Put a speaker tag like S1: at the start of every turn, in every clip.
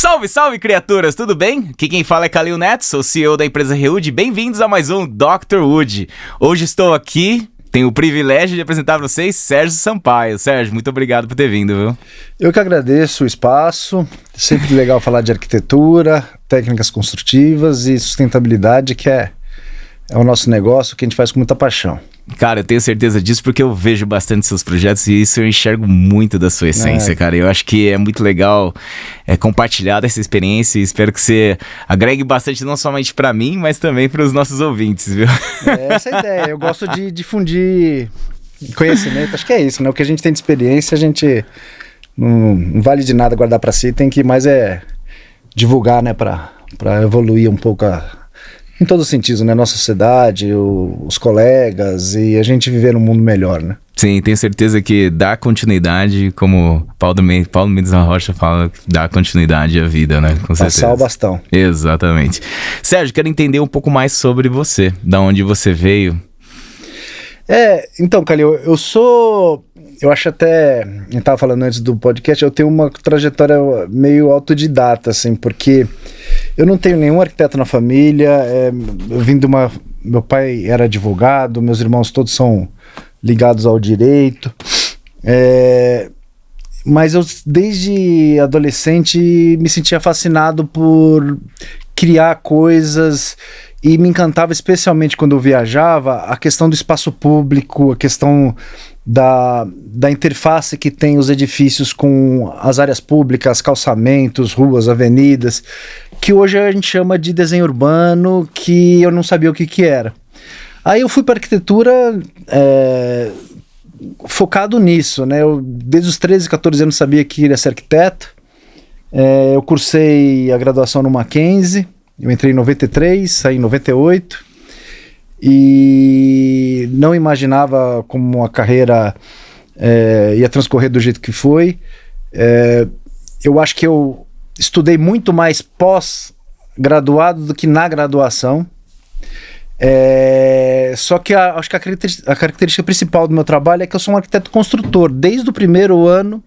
S1: Salve, salve, criaturas, tudo bem? Aqui quem fala é Kalil Neto, sou CEO da empresa Rewood. Bem-vindos a mais um Dr. Wood. Hoje estou aqui, tenho o privilégio de apresentar para vocês Sérgio Sampaio. Sérgio, muito obrigado por ter vindo, viu?
S2: Eu que agradeço o espaço, sempre legal falar de arquitetura, técnicas construtivas e sustentabilidade, que é o nosso negócio que a gente faz com muita paixão.
S1: Cara, eu tenho certeza disso porque eu vejo bastante seus projetos e isso eu enxergo muito da sua essência, cara. Eu acho que é muito legal compartilhar dessa experiência e espero que você agregue bastante não somente para mim, mas também para os nossos ouvintes, viu?
S2: Essa é a ideia. Eu gosto de difundir conhecimento. Acho que é isso, né? O que a gente tem de experiência, a gente não vale de nada guardar para si, tem que mais divulgar, né? Para evoluir um pouco em todos os sentidos, né? Nossa sociedade, os colegas e a gente viver num mundo melhor, né?
S1: Sim, tenho certeza que dá continuidade, como Paulo Mendes da Rocha fala, dá continuidade à vida, né? Com certeza.
S2: Passar o bastão.
S1: Exatamente. Sérgio, quero entender um pouco mais sobre você, da onde você veio.
S2: Então, Kalil, eu acho até, a gente estava falando antes do podcast, eu tenho uma trajetória meio autodidata, assim, porque eu não tenho nenhum arquiteto na família, eu vim meu pai era advogado, meus irmãos todos são ligados ao direito, mas eu desde adolescente me sentia fascinado por criar coisas e me encantava especialmente quando eu viajava a questão do espaço público, a questão da interface que tem os edifícios com as áreas públicas, calçamentos, ruas, avenidas, que hoje a gente chama de desenho urbano, que eu não sabia o que era. Aí eu fui para arquitetura focado nisso, né? Eu, desde os 13, 14 anos sabia que queria ser arquiteto. Eu cursei a graduação no Mackenzie, eu entrei em 93, saí em 98 e não imaginava como a carreira ia transcorrer do jeito que foi. Eu acho que eu estudei muito mais pós-graduado do que na graduação. Só que acho que a característica principal do meu trabalho é que eu sou um arquiteto construtor. Desde o primeiro ano,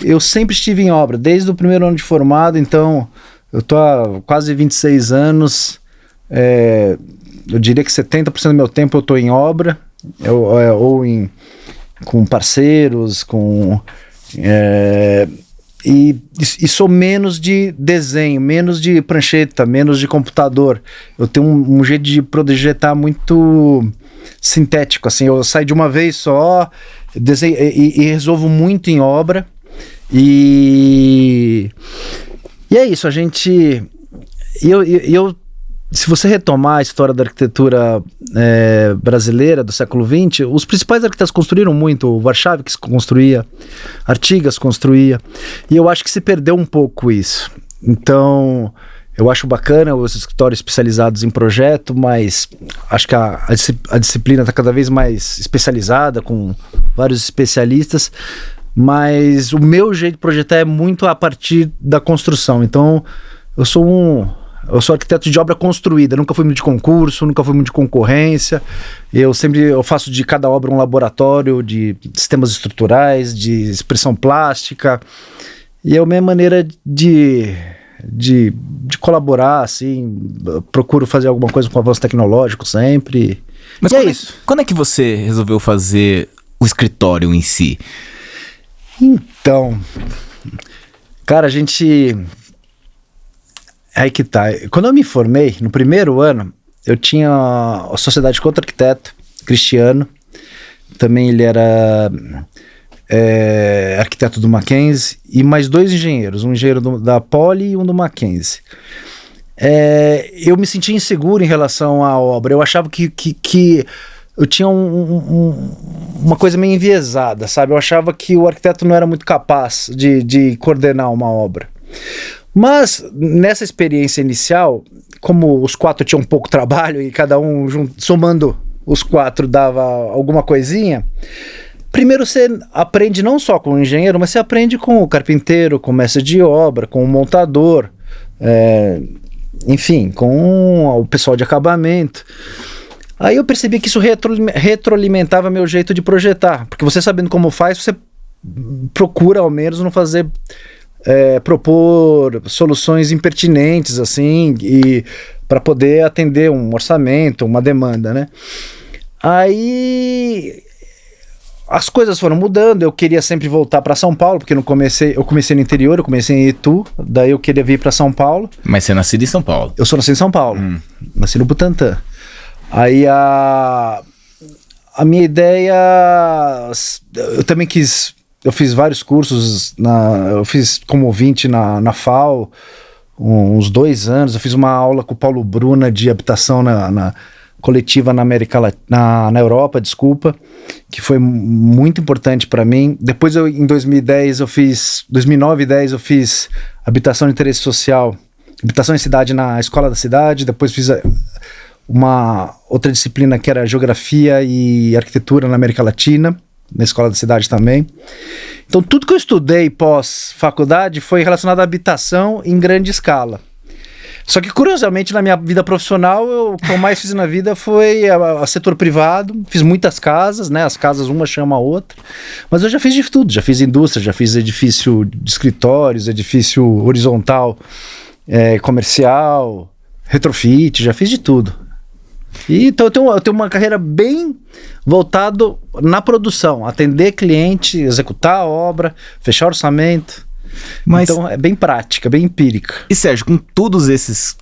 S2: eu sempre estive em obra, desde o primeiro ano de formado, então eu estou há quase 26 anos, eu diria que 70% do meu tempo eu estou em obra, com parceiros, e sou menos de desenho, menos de prancheta, menos de computador. Eu tenho um jeito de projetar muito sintético, assim, eu saio de uma vez só, desenho, e resolvo muito em obra, e é isso, a gente... Se você retomar a história da arquitetura brasileira do século XX, os principais arquitetos construíram muito. O Warchavchik construía, Artigas construía, e eu acho que se perdeu um pouco isso. Então, eu acho bacana os escritórios especializados em projeto, mas acho que a disciplina está cada vez mais especializada, com vários especialistas, mas o meu jeito de projetar é muito a partir da construção. Então, eu sou arquiteto de obra construída, nunca fui muito de concurso, nunca fui muito de concorrência. Eu faço de cada obra um laboratório de sistemas estruturais, de expressão plástica, e é a minha maneira de colaborar, assim, procuro fazer alguma coisa com avanço tecnológico sempre.
S1: Mas isso. Quando é que você resolveu fazer o escritório em si?
S2: Então, cara, aí que tá. Quando eu me formei, no primeiro ano, eu tinha a sociedade com outro arquiteto, Cristiano. Também ele era arquiteto do Mackenzie. E mais 2 engenheiros, um engenheiro da Poli e um do Mackenzie. Eu me sentia inseguro em relação à obra. Eu achava que eu tinha uma coisa meio enviesada, sabe? Eu achava que o arquiteto não era muito capaz de coordenar uma obra. Mas nessa experiência inicial, como os 4 tinham pouco trabalho e cada um somando os 4 dava alguma coisinha, primeiro você aprende não só com o engenheiro, mas você aprende com o carpinteiro, com o mestre de obra, com o montador, enfim, com o pessoal de acabamento. Aí eu percebi que isso retroalimentava meu jeito de projetar, porque você sabendo como faz, você procura ao menos não fazer propor soluções impertinentes, assim, e para poder atender um orçamento, uma demanda, né? Aí as coisas foram mudando, eu queria sempre voltar para São Paulo, porque eu comecei no interior, eu comecei em Itu, daí eu queria vir para São Paulo.
S1: Mas você é nascido em São Paulo?
S2: Eu sou nascido em São Paulo, nasci no Butantã. Aí a minha ideia, eu também eu fiz vários cursos, eu fiz como ouvinte na FAO, uns 2 anos, eu fiz uma aula com o Paulo Bruna de habitação na coletiva na Europa, desculpa, que foi muito importante para mim. Depois em 2009 e 2010 eu fiz habitação de interesse social, habitação em cidade na Escola da Cidade, depois fiz uma outra disciplina que era Geografia e Arquitetura na América Latina, na Escola da Cidade também. Então tudo que eu estudei pós-faculdade foi relacionado à habitação em grande escala. Só que, curiosamente, na minha vida profissional, o que eu mais fiz na vida foi o setor privado. Fiz muitas casas, né? As casas uma chama a outra. Mas eu já fiz de tudo. Já fiz indústria, já fiz edifício de escritórios, edifício horizontal, comercial, retrofit, já fiz de tudo. E então eu tenho uma carreira bem voltada na produção. Atender cliente, executar a obra, fechar orçamento. Então é bem prática, bem empírica.
S1: E Sérgio, com todos esses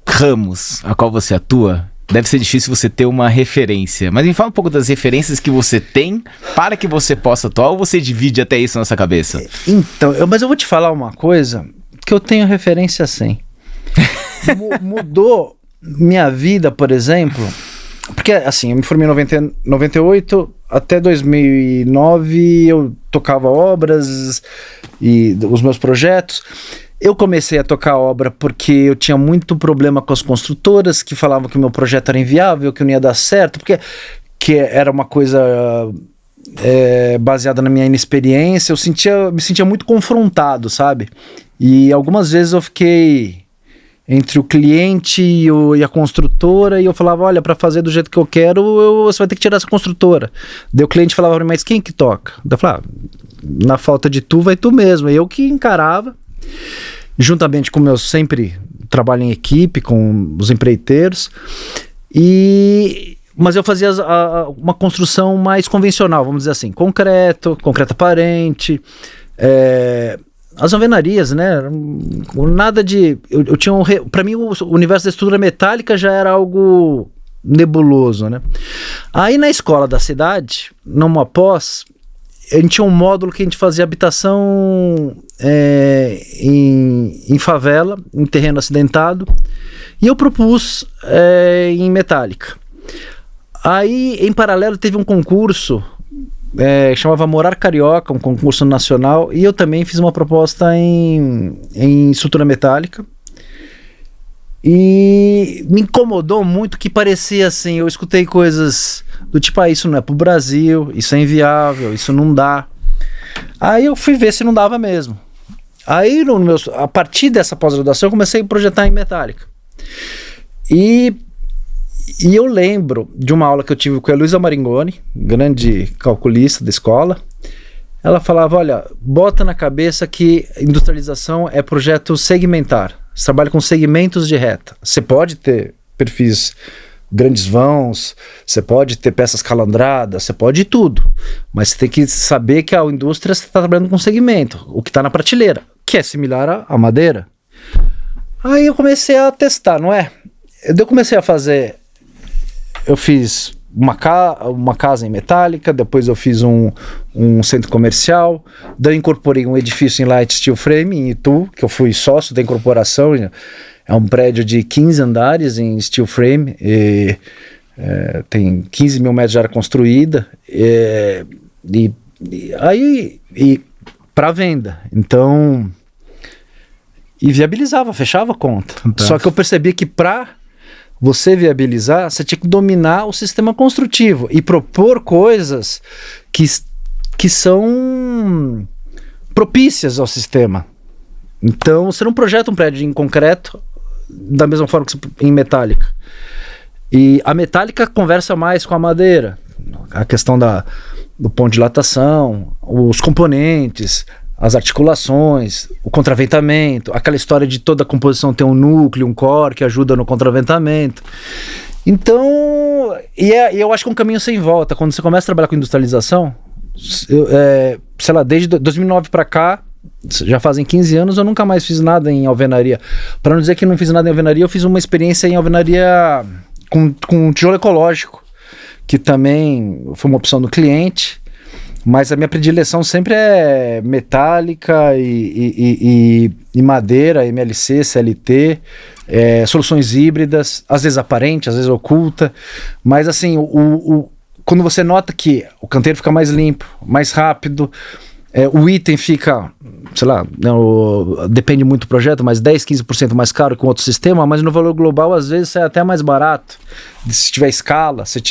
S1: ramos a qual você atua, deve ser difícil você ter uma referência. Mas me fala um pouco das referências que você tem para que você possa atuar, ou você divide até isso na sua cabeça?
S2: Então, mas eu vou te falar uma coisa que eu tenho referência sim. Mudou minha vida, por exemplo, porque assim, eu me formei em 98, até 2009 eu tocava obras e os meus projetos. Eu comecei a tocar obra porque eu tinha muito problema com as construtoras que falavam que o meu projeto era inviável, que não ia dar certo, porque era uma coisa baseada na minha inexperiência. Eu me sentia muito confrontado, sabe? E algumas vezes eu fiquei entre o cliente e a construtora, e eu falava, olha, para fazer do jeito que eu quero, você vai ter que tirar essa construtora. Daí o cliente falava, mas quem que toca? Daí eu falava, na falta de tu, vai tu mesmo. E eu que encarava, juntamente com meus, sempre trabalho em equipe, com os empreiteiros, mas eu fazia uma construção mais convencional, vamos dizer assim, concreto aparente, as alvenarias, né? Nada de... Eu tinha para mim, o universo da estrutura metálica já era algo nebuloso, né? Aí na Escola da Cidade, numa pós, a gente tinha um módulo que a gente fazia habitação em favela, em terreno acidentado, e eu propus em metálica. Aí, em paralelo, teve um concurso chamava Morar Carioca, um concurso nacional, e eu também fiz uma proposta em estrutura metálica, e me incomodou muito que parecia assim, eu escutei coisas do tipo, isso não é pro Brasil, isso é inviável, isso não dá. Aí eu fui ver se não dava mesmo. Aí a partir dessa pós-graduação eu comecei a projetar em metálica. E eu lembro de uma aula que eu tive com a Luísa Maringoni, grande calculista da escola. Ela falava, olha, bota na cabeça que industrialização é projeto segmentar. Você trabalha com segmentos de reta. Você pode ter perfis grandes vãos, você pode ter peças calandradas, você pode tudo. Mas você tem que saber que a indústria está trabalhando com segmento, o que está na prateleira, que é similar à madeira. Aí eu comecei a testar, não é? Eu comecei a fazer... Eu fiz uma casa em metálica, depois eu fiz um centro comercial, daí eu incorporei um edifício em light steel frame em Itu, que eu fui sócio da incorporação. É um prédio de 15 andares em steel frame, tem 15 mil metros de área construída, e para venda. Então, e viabilizava, fechava a conta. Fantástico. Só que eu percebi que para você viabilizar, você tinha que dominar o sistema construtivo e propor coisas que são propícias ao sistema. Então, você não projeta um prédio em concreto da mesma forma que em metálica. E a metálica conversa mais com a madeira. A questão do ponto de dilatação, os componentes, as articulações, o contraventamento, aquela história de toda a composição ter um núcleo, um core que ajuda no contraventamento. Então, eu acho que é um caminho sem volta. Quando você começa a trabalhar com industrialização, sei lá, desde 2009 para cá, já fazem 15 anos, eu nunca mais fiz nada em alvenaria. Para não dizer que não fiz nada em alvenaria, eu fiz uma experiência em alvenaria com tijolo ecológico, que também foi uma opção do cliente, mas a minha predileção sempre é metálica e madeira, MLC, CLT, soluções híbridas, às vezes aparente, às vezes oculta, mas assim, quando você nota que o canteiro fica mais limpo, mais rápido, o item fica, sei lá, depende muito do projeto, mas 10, 15% mais caro que um outro sistema, mas no valor global às vezes é até mais barato. Se tiver escala, se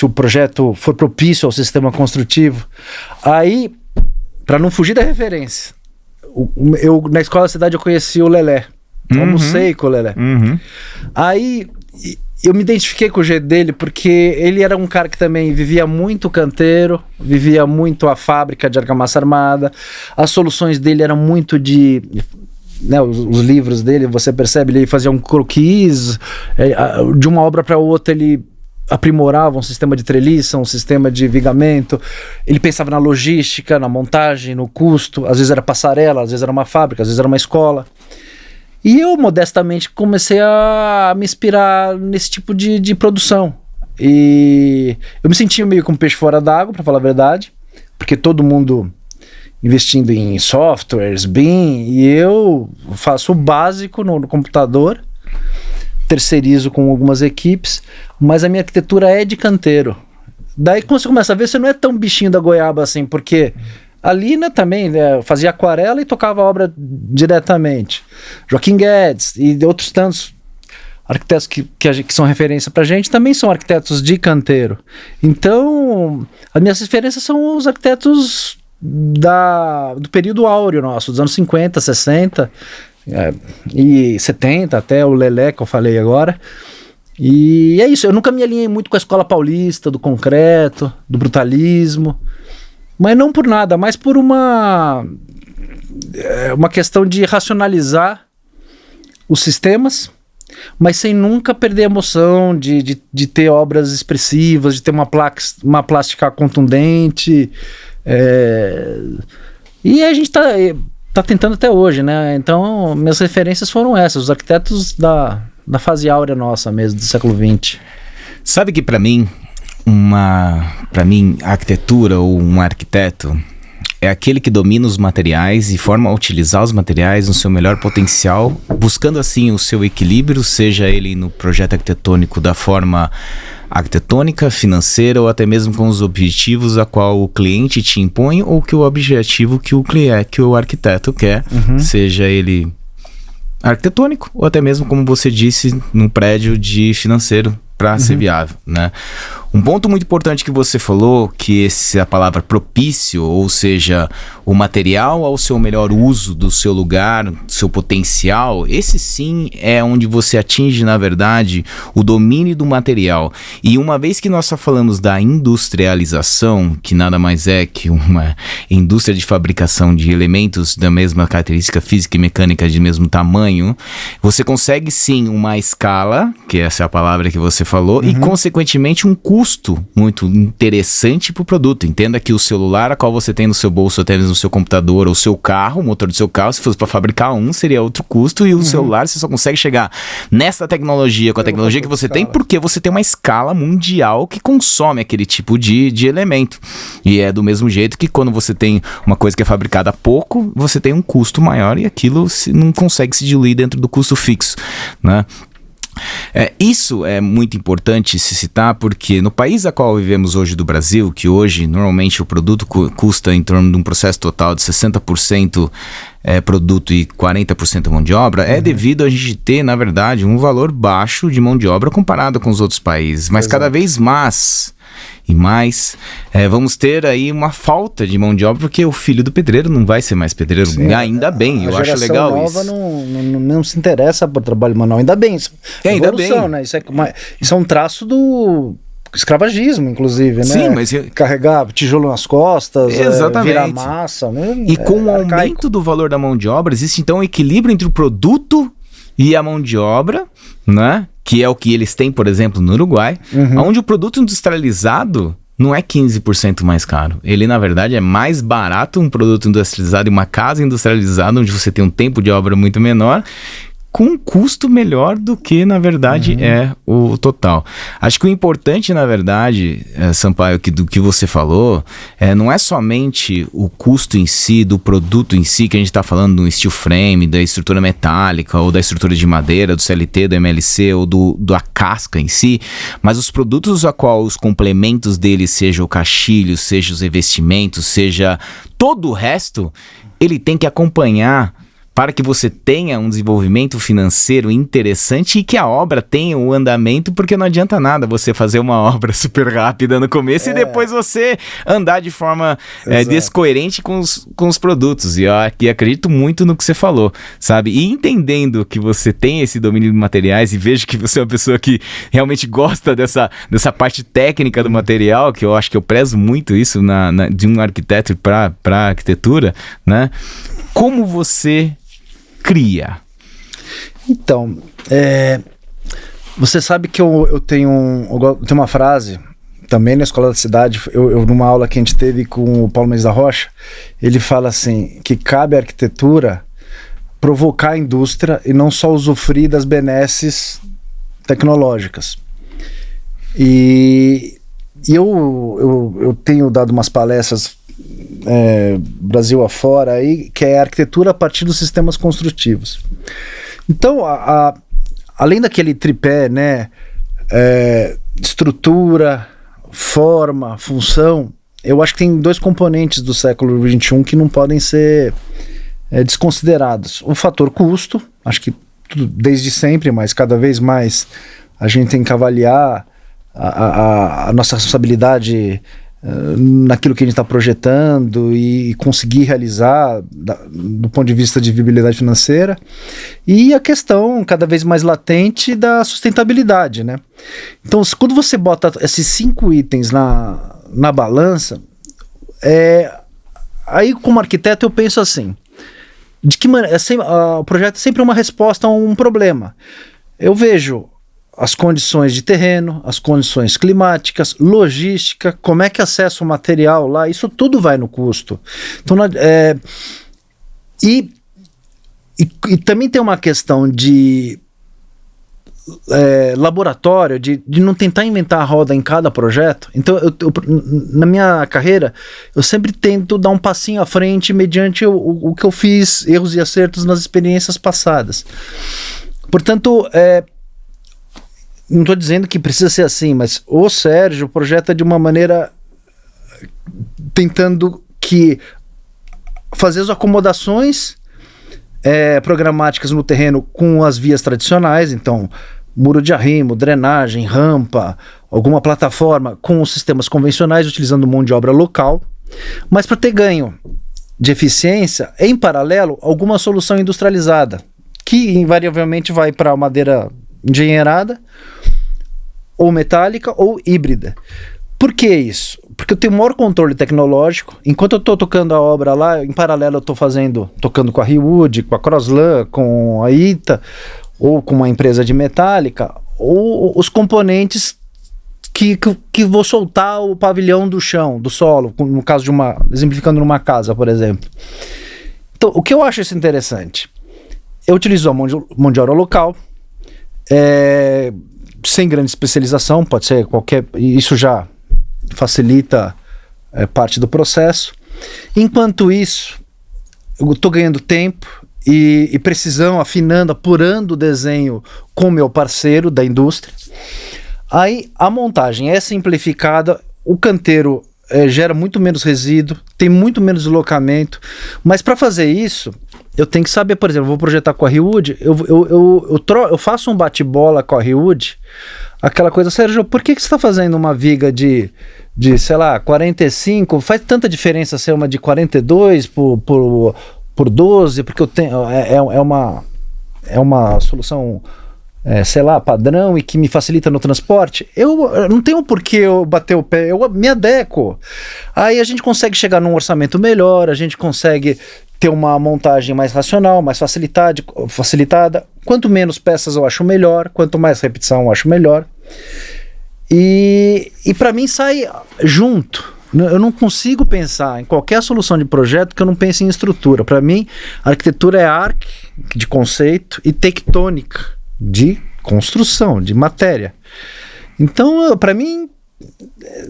S2: o projeto for propício ao sistema construtivo. Aí, para não fugir da referência, na escola da cidade eu conheci o Lelé, almocei com o Lelé. Aí eu me identifiquei com o jeito dele, porque ele era um cara que também vivia muito o canteiro, vivia muito a fábrica de argamassa armada, as soluções dele eram muito os livros dele, você percebe, ele fazia um croquis, de uma obra para outra ele aprimorava um sistema de treliça, um sistema de vigamento, ele pensava na logística, na montagem, no custo, às vezes era passarela, às vezes era uma fábrica, às vezes era uma escola. E eu, modestamente, comecei a me inspirar nesse tipo de produção. E eu me sentia meio com um peixe fora d'água, para falar a verdade, porque todo mundo investindo em softwares, BIM, e eu faço o básico no computador, terceirizo com algumas equipes, mas a minha arquitetura é de canteiro. Daí, quando você começa a ver, você não é tão bichinho da goiaba assim, porque ali, né, também, fazia aquarela e tocava a obra diretamente. Joaquim Guedes e outros tantos arquitetos que são referência pra gente também são arquitetos de canteiro. Então, as minhas referências são os arquitetos do período áureo nosso, dos anos 50, 60 e 70, até o Lelé que eu falei agora. E é isso, eu nunca me alinhei muito com a escola paulista, do concreto, do brutalismo. Mas não por nada, mas por uma questão de racionalizar os sistemas, mas sem nunca perder a emoção de ter obras expressivas, de ter uma plástica contundente. E a gente tá tentando até hoje, né? Então, minhas referências foram essas, os arquitetos da fase áurea nossa mesmo, do século XX.
S1: Sabe que para mim, a arquitetura ou um arquiteto é aquele que domina os materiais e forma a utilizar os materiais no seu melhor potencial, buscando assim o seu equilíbrio, seja ele no projeto arquitetônico da forma arquitetônica, financeira ou até mesmo com os objetivos a qual o cliente te impõe ou que o objetivo que o arquiteto quer, seja ele arquitetônico ou até mesmo, como você disse, num prédio de financeiro para ser viável, né? Um ponto muito importante que você falou, que a palavra propício, ou seja, o material ao seu melhor uso do seu lugar, do seu potencial, esse sim é onde você atinge, na verdade, o domínio do material. E uma vez que nós só falamos da industrialização, que nada mais é que uma indústria de fabricação de elementos da mesma característica física e mecânica de mesmo tamanho, você consegue sim uma escala, que essa é a palavra que você falou, e consequentemente um custo muito interessante para o produto. Entenda que o celular a qual você tem no seu bolso, até mesmo no seu computador, ou seu carro, o motor do seu carro, se fosse para fabricar seria outro custo, e o celular você só consegue chegar nessa tecnologia, com a tecnologia que você tem, porque você tem uma escala mundial que consome aquele tipo de elemento. E é do mesmo jeito que quando você tem uma coisa que é fabricada pouco, você tem um custo maior e aquilo não consegue se diluir dentro do custo fixo, né? Isso é muito importante se citar porque no país a qual vivemos hoje do Brasil, que hoje normalmente o produto custa em torno de um processo total de 60% produto e 40% mão de obra, é devido a gente ter, na verdade, um valor baixo de mão de obra comparado com os outros países. Mas cada vez mais vamos ter aí uma falta de mão de obra, porque o filho do pedreiro não vai ser mais pedreiro. Sim, ainda bem, eu acho legal isso. A
S2: geração nova não se interessa por trabalho manual, ainda bem. Isso é evolução, né? Isso é um traço do escravagismo, inclusive, né?
S1: Sim, mas...
S2: Carregar tijolo nas costas, virar massa.
S1: E com o aumento do valor da mão de obra, existe então um equilíbrio entre o produto e a mão de obra, né? Que é o que eles têm, por exemplo, no Uruguai, onde o produto industrializado não é 15% mais caro. Ele, na verdade, é mais barato um produto industrializado em uma casa industrializada, onde você tem um tempo de obra muito menor, com um custo melhor do que, na verdade, é o total. Acho que o importante, na verdade, Sampaio, do que você falou, não é somente o custo em si, do produto em si, que a gente está falando do steel frame, da estrutura metálica, ou da estrutura de madeira, do CLT, do MLC, ou da casca em si, mas os produtos a qual os complementos deles, seja o caixilho, seja os revestimentos, seja todo o resto, ele tem que acompanhar para que você tenha um desenvolvimento financeiro interessante e que a obra tenha um andamento, porque não adianta nada você fazer uma obra super rápida no começo e depois você andar de forma descoerente com os produtos. E eu aqui acredito muito no que você falou, sabe? E entendendo que você tem esse domínio de materiais e vejo que você é uma pessoa que realmente gosta dessa parte técnica do material, que eu acho que eu prezo muito isso de um arquiteto para arquitetura, né? Como você cria?
S2: Então, você sabe que eu tenho uma frase também na Escola da Cidade, numa aula que a gente teve com o Paulo Mendes da Rocha, ele fala assim, que cabe à arquitetura provocar a indústria e não só usufruir das benesses tecnológicas. E eu tenho dado umas palestras Brasil afora aí, que é a arquitetura a partir dos sistemas construtivos. Então, além daquele tripé, né, estrutura, forma, função, eu acho que tem dois componentes do século XXI que não podem ser desconsiderados. O fator custo, acho que desde sempre, mas cada vez mais a gente tem que avaliar a nossa responsabilidade naquilo que a gente está projetando e conseguir realizar do ponto de vista de viabilidade financeira, e a questão cada vez mais latente da sustentabilidade, né? Então, quando você bota esses 5 itens na balança, aí como arquiteto eu penso assim, de que maneira o projeto é sempre uma resposta a um problema. Eu vejo as condições de terreno, as condições climáticas, logística, como é que acessa o material lá, isso tudo vai no custo. Então, e também tem uma questão de laboratório, de não tentar inventar a roda em cada projeto. Então, na minha carreira, eu sempre tento dar um passinho à frente mediante o que eu fiz, erros e acertos nas experiências passadas. Portanto, não estou dizendo que precisa ser assim, mas o Sérgio projeta de uma maneira tentando fazer as acomodações programáticas no terreno com as vias tradicionais, então muro de arrimo, drenagem, rampa, alguma plataforma com os sistemas convencionais, utilizando mão de obra local, mas para ter ganho de eficiência, em paralelo, alguma solução industrializada, que invariavelmente vai para madeira engenheirada, ou metálica, ou híbrida. Por que isso? Porque eu tenho maior controle tecnológico. Enquanto eu estou tocando a obra lá, em paralelo eu estou tocando com a Hillwood, com a Crosslan, com a ITA, ou com uma empresa de metálica, ou os componentes que vou soltar o pavilhão do chão, do solo, no caso exemplificando numa casa, por exemplo. Então, o que eu acho isso interessante? Eu utilizo a mão de obra local, sem grande especialização, pode ser isso já facilita parte do processo. Enquanto isso, eu estou ganhando tempo e precisão, afinando, apurando o desenho com o meu parceiro da indústria. Aí a montagem é simplificada, o canteiro gera muito menos resíduo, tem muito menos deslocamento, mas para fazer isso, eu tenho que saber, por exemplo, eu vou projetar com a Hillwood, eu faço um bate-bola com a Hillwood, aquela coisa, Sérgio, por que você está fazendo uma viga de, sei lá, 45, faz tanta diferença ser uma de 42 por 12, porque eu tenho, é uma solução sei lá, padrão e que me facilita no transporte, eu não tenho por que eu bater o pé, eu me adequo. Aí a gente consegue chegar num orçamento melhor, a gente consegue ter uma montagem mais racional, mais facilitada. Quanto menos peças eu acho melhor, quanto mais repetição eu acho melhor. E para mim sai junto. Eu não consigo pensar em qualquer solução de projeto que eu não pense em estrutura. Para mim, a arquitetura é arc de conceito e tectônica de construção, de matéria. Então, para mim,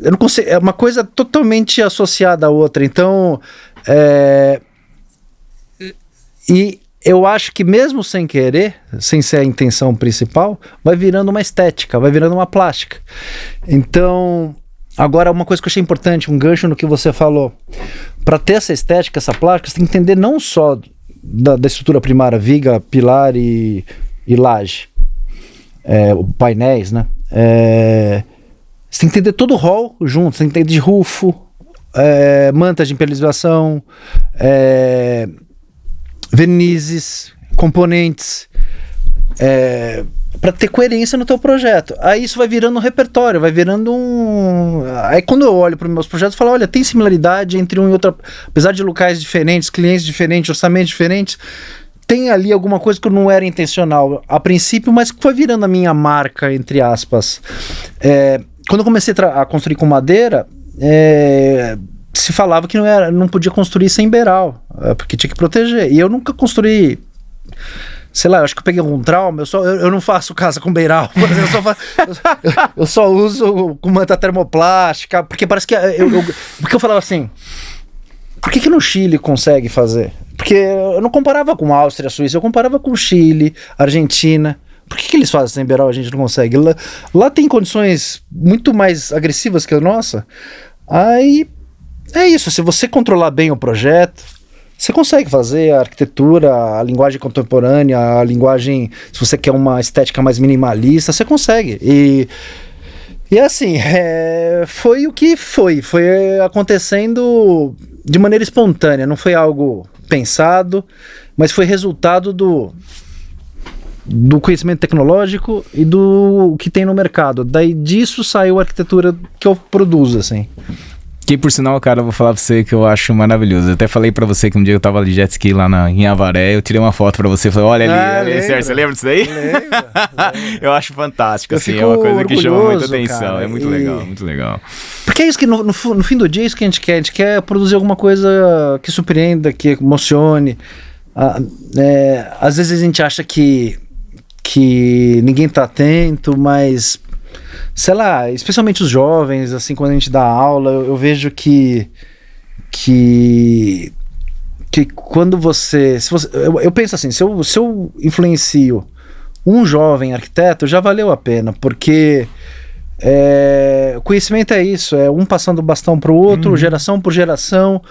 S2: eu não consigo, é uma coisa totalmente associada à outra. Então, e eu acho que mesmo sem querer, sem ser a intenção principal, vai virando uma estética, vai virando uma plástica. Então, agora uma coisa que eu achei importante, um gancho no que você falou. Para ter essa estética, essa plástica, você tem que entender não só da estrutura primária, viga, pilar e laje, painéis, né? Você tem que entender todo o rol junto, você tem que entender de rufo, mantas de impermeabilização, vernizes, componentes, para ter coerência no teu projeto. Aí isso vai virando um repertório, vai virando um... Aí quando eu olho para os meus projetos, eu falo, olha, tem similaridade entre um e outro, apesar de locais diferentes, clientes diferentes, orçamentos diferentes, tem ali alguma coisa que não era intencional a princípio, mas que foi virando a minha marca, entre aspas. Quando eu comecei a construir com madeira, se falava que não podia construir sem beiral, porque tinha que proteger. E eu nunca construí, sei lá, eu acho que eu peguei algum trauma, eu não faço casa com beiral, por exemplo, eu só uso com manta termoplástica, porque parece que porque eu falava assim, por que no Chile consegue fazer? Porque eu não comparava com Áustria, Suíça, eu comparava com Chile, Argentina. Por que eles fazem sem beiral, a gente não consegue? Lá tem condições muito mais agressivas que a nossa. Aí é isso, se você controlar bem o projeto, você consegue fazer a arquitetura, a linguagem contemporânea, a linguagem, se você quer uma estética mais minimalista, você consegue. E assim, foi o que foi acontecendo de maneira espontânea, não foi algo pensado, mas foi resultado do conhecimento tecnológico e do que tem no mercado. Daí disso saiu a arquitetura que eu produzo, assim.
S1: Que por sinal, cara, eu vou falar pra você que eu acho maravilhoso. Eu até falei pra você que um dia eu tava de jet ski lá em Avaré, eu tirei uma foto pra você e falei, olha ali, você lembra disso daí? Lembro. Eu acho fantástico, assim, é uma coisa que chama muita atenção, cara, é muito legal, muito legal.
S2: Porque é isso que no fim do dia é isso que a gente quer produzir alguma coisa que surpreenda, que emocione. Às vezes a gente acha que ninguém tá atento, mas... sei lá, especialmente os jovens, assim, quando a gente dá aula, eu vejo que quando eu penso assim, se eu influencio um jovem arquiteto, já valeu a pena, porque o conhecimento é isso, é um passando o bastão para o outro, geração por geração.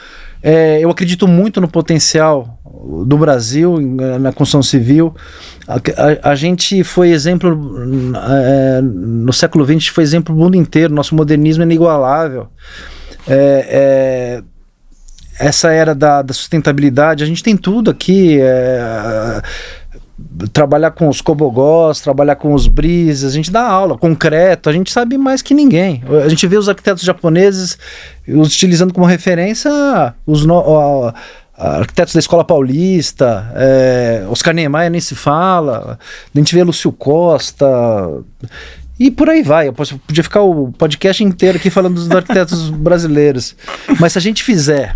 S2: Eu acredito muito no potencial do Brasil na construção civil. A gente foi exemplo no século XX, foi exemplo no mundo inteiro. Nosso modernismo é inigualável. Essa era da sustentabilidade, a gente tem tudo aqui. Trabalhar com os cobogós, trabalhar com os brises, a gente dá aula, concreto, a gente sabe mais que ninguém. A gente vê os arquitetos japoneses utilizando como referência os arquitetos da Escola Paulista, Oscar Niemeyer nem se fala, a gente vê Lúcio Costa e por aí vai. Eu podia ficar o podcast inteiro aqui falando dos arquitetos brasileiros, mas se a gente fizer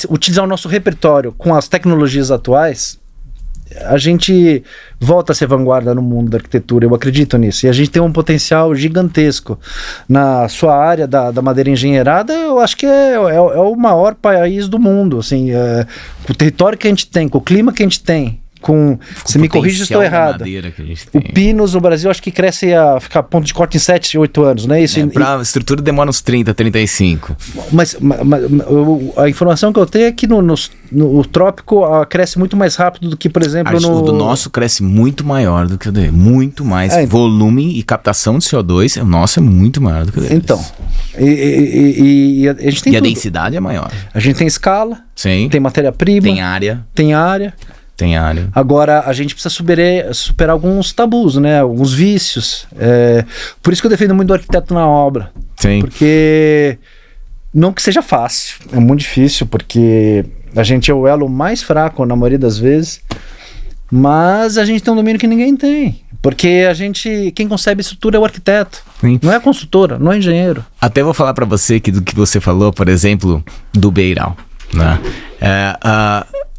S2: utilizar o nosso repertório com as tecnologias atuais, a gente volta a ser vanguarda no mundo da arquitetura, eu acredito nisso, e a gente tem um potencial gigantesco na sua área da madeira engenheirada. Eu acho que é o maior país do mundo, assim, com o território que a gente tem, com o clima que a gente tem, você me corrige se estou errado. O Pinus no Brasil acho que cresce a ficar ponto de corte em 7, 8 anos, não é isso?
S1: A estrutura demora uns 30, 35.
S2: Mas a informação que eu tenho é que no trópico cresce muito mais rápido do que, por exemplo,
S1: O do nosso cresce muito maior do que o dele. Muito mais. Volume e captação de CO2, o nosso é muito maior do que o dele.
S2: Então, e a gente tem
S1: a densidade é maior.
S2: A gente tem escala,
S1: sim,
S2: tem matéria-prima,
S1: tem área. Tem área.
S2: Agora, a gente precisa superar alguns tabus, né? Alguns vícios. Por isso que eu defendo muito o arquiteto na obra.
S1: Sim.
S2: Porque não que seja fácil, é muito difícil, porque a gente é o elo mais fraco na maioria das vezes, mas a gente tem um domínio que ninguém tem. Porque quem concebe estrutura é o arquiteto.
S1: Sim.
S2: Não é a construtora, não é engenheiro.
S1: Até vou falar para você que do que você falou, por exemplo, do beiral, né?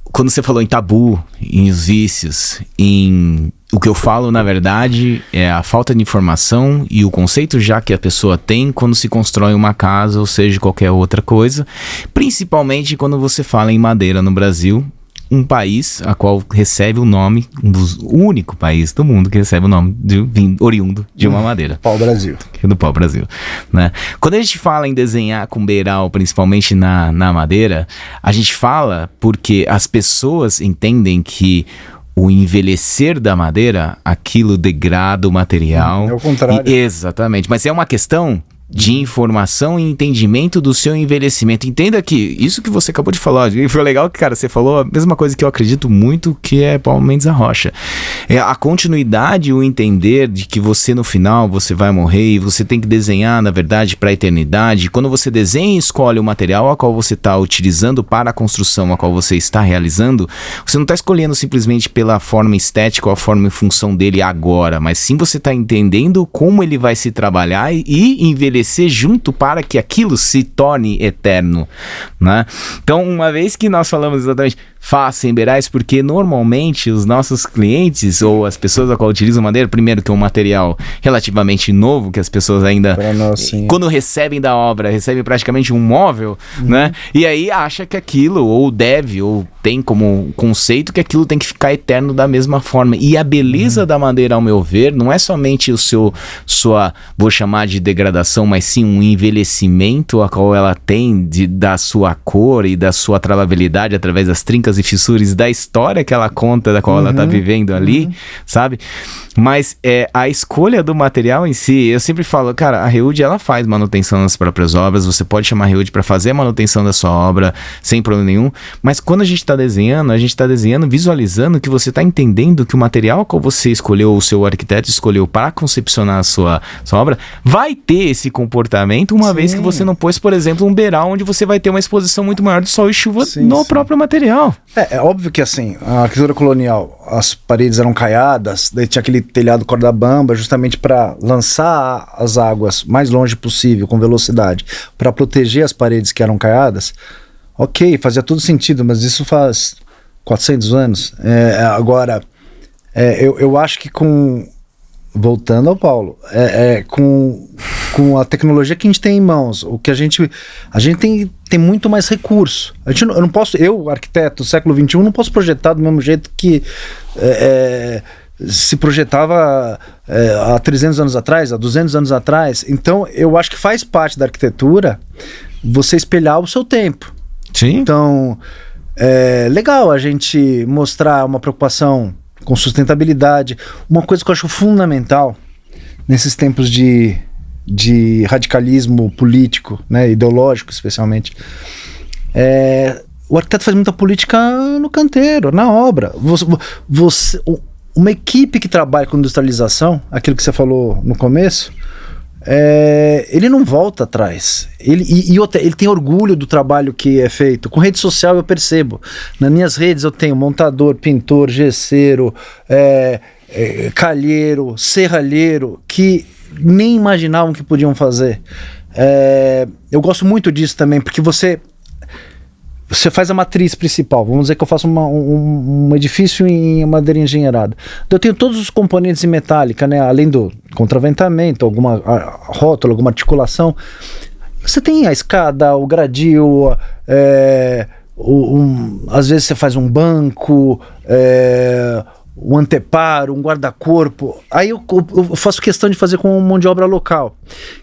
S1: Quando você falou em tabu, em os vícios, o que eu falo, na verdade, é a falta de informação e o conceito já que a pessoa tem quando se constrói uma casa, ou seja, qualquer outra coisa, principalmente quando você fala em madeira no Brasil, um país a qual recebe o nome, o único país do mundo que recebe o nome oriundo de uma madeira.
S2: Pau-Brasil.
S1: Do pau-Brasil, né? Quando a gente fala em desenhar com beiral, principalmente na madeira, a gente fala porque as pessoas entendem que o envelhecer da madeira, aquilo degrada o material.
S2: É o contrário.
S1: Exatamente, mas é uma questão de informação e entendimento do seu envelhecimento. Entenda que isso que você acabou de falar, e foi legal que, cara, você falou a mesma coisa que eu acredito muito, que é Paulo Mendes da Rocha. É a continuidade, o entender de que você no final, você vai morrer e você tem que desenhar, na verdade, para a eternidade. Quando você desenha e escolhe o material a qual você está utilizando para a construção a qual você está realizando, você não está escolhendo simplesmente pela forma estética ou a forma e função dele agora, mas sim você está entendendo como ele vai se trabalhar e envelhecer junto para que aquilo se torne eterno, né? Então, uma vez que nós falamos exatamente faça em beirais, porque normalmente os nossos clientes ou as pessoas a qual utilizam madeira, primeiro que é um material relativamente novo, que as pessoas ainda, quando recebem da obra, recebem praticamente um móvel, né? E aí acha que aquilo, ou deve, ou tem como conceito que aquilo tem que ficar eterno da mesma forma. E a beleza da madeira, ao meu ver, não é somente vou chamar de degradação, mas sim um envelhecimento a qual ela tem da sua cor e da sua travabilidade através das trincas e fissuras da história que ela conta, da qual ela está vivendo ali, sabe? Mas a escolha do material em si, eu sempre falo, cara, a Reud, ela faz manutenção das próprias obras, você pode chamar a Reud para fazer a manutenção da sua obra sem problema nenhum, mas quando a gente está desenhando, visualizando que você está entendendo que o material que você escolheu, o seu arquiteto escolheu para concepcionar a sua obra, vai ter esse comportamento, uma vez que você não pôs, por exemplo, um beiral onde você vai ter uma exposição muito maior do sol e chuva no próprio material.
S2: É óbvio que assim, a arquitetura colonial, as paredes eram caiadas, daí tinha aquele telhado corda-bamba justamente para lançar as águas mais longe possível, com velocidade, para proteger as paredes que eram caiadas. Ok, fazia todo sentido, mas isso faz 400 anos. Agora, eu acho que voltando ao Paulo, com a tecnologia que a gente tem em mãos, o que a gente tem muito mais recurso. Eu, arquiteto do século XXI, não posso projetar do mesmo jeito que se projetava há 300 anos atrás, há 200 anos atrás. Então, eu acho que faz parte da arquitetura você espelhar o seu tempo.
S1: Sim.
S2: Então, é legal a gente mostrar uma preocupação com sustentabilidade. Uma coisa que eu acho fundamental nesses tempos de radicalismo político, né, ideológico especialmente, o arquiteto faz muita política no canteiro, na obra. Uma equipe que trabalha com industrialização, aquilo que você falou no começo, ele não volta atrás. Ele tem orgulho do trabalho que é feito. Com rede social eu percebo. Nas minhas redes eu tenho montador, pintor, gesseiro, calheiro, serralheiro, que nem imaginavam que podiam fazer. Eu gosto muito disso também, porque você faz a matriz principal. Vamos dizer que eu faço um edifício em madeira engenheirada. Eu tenho todos os componentes em metálica, né? Além do contraventamento, alguma rótula, alguma articulação. Você tem a escada, o gradil, às vezes você faz um banco, um anteparo, um guarda-corpo. Aí eu faço questão de fazer com mão de obra local.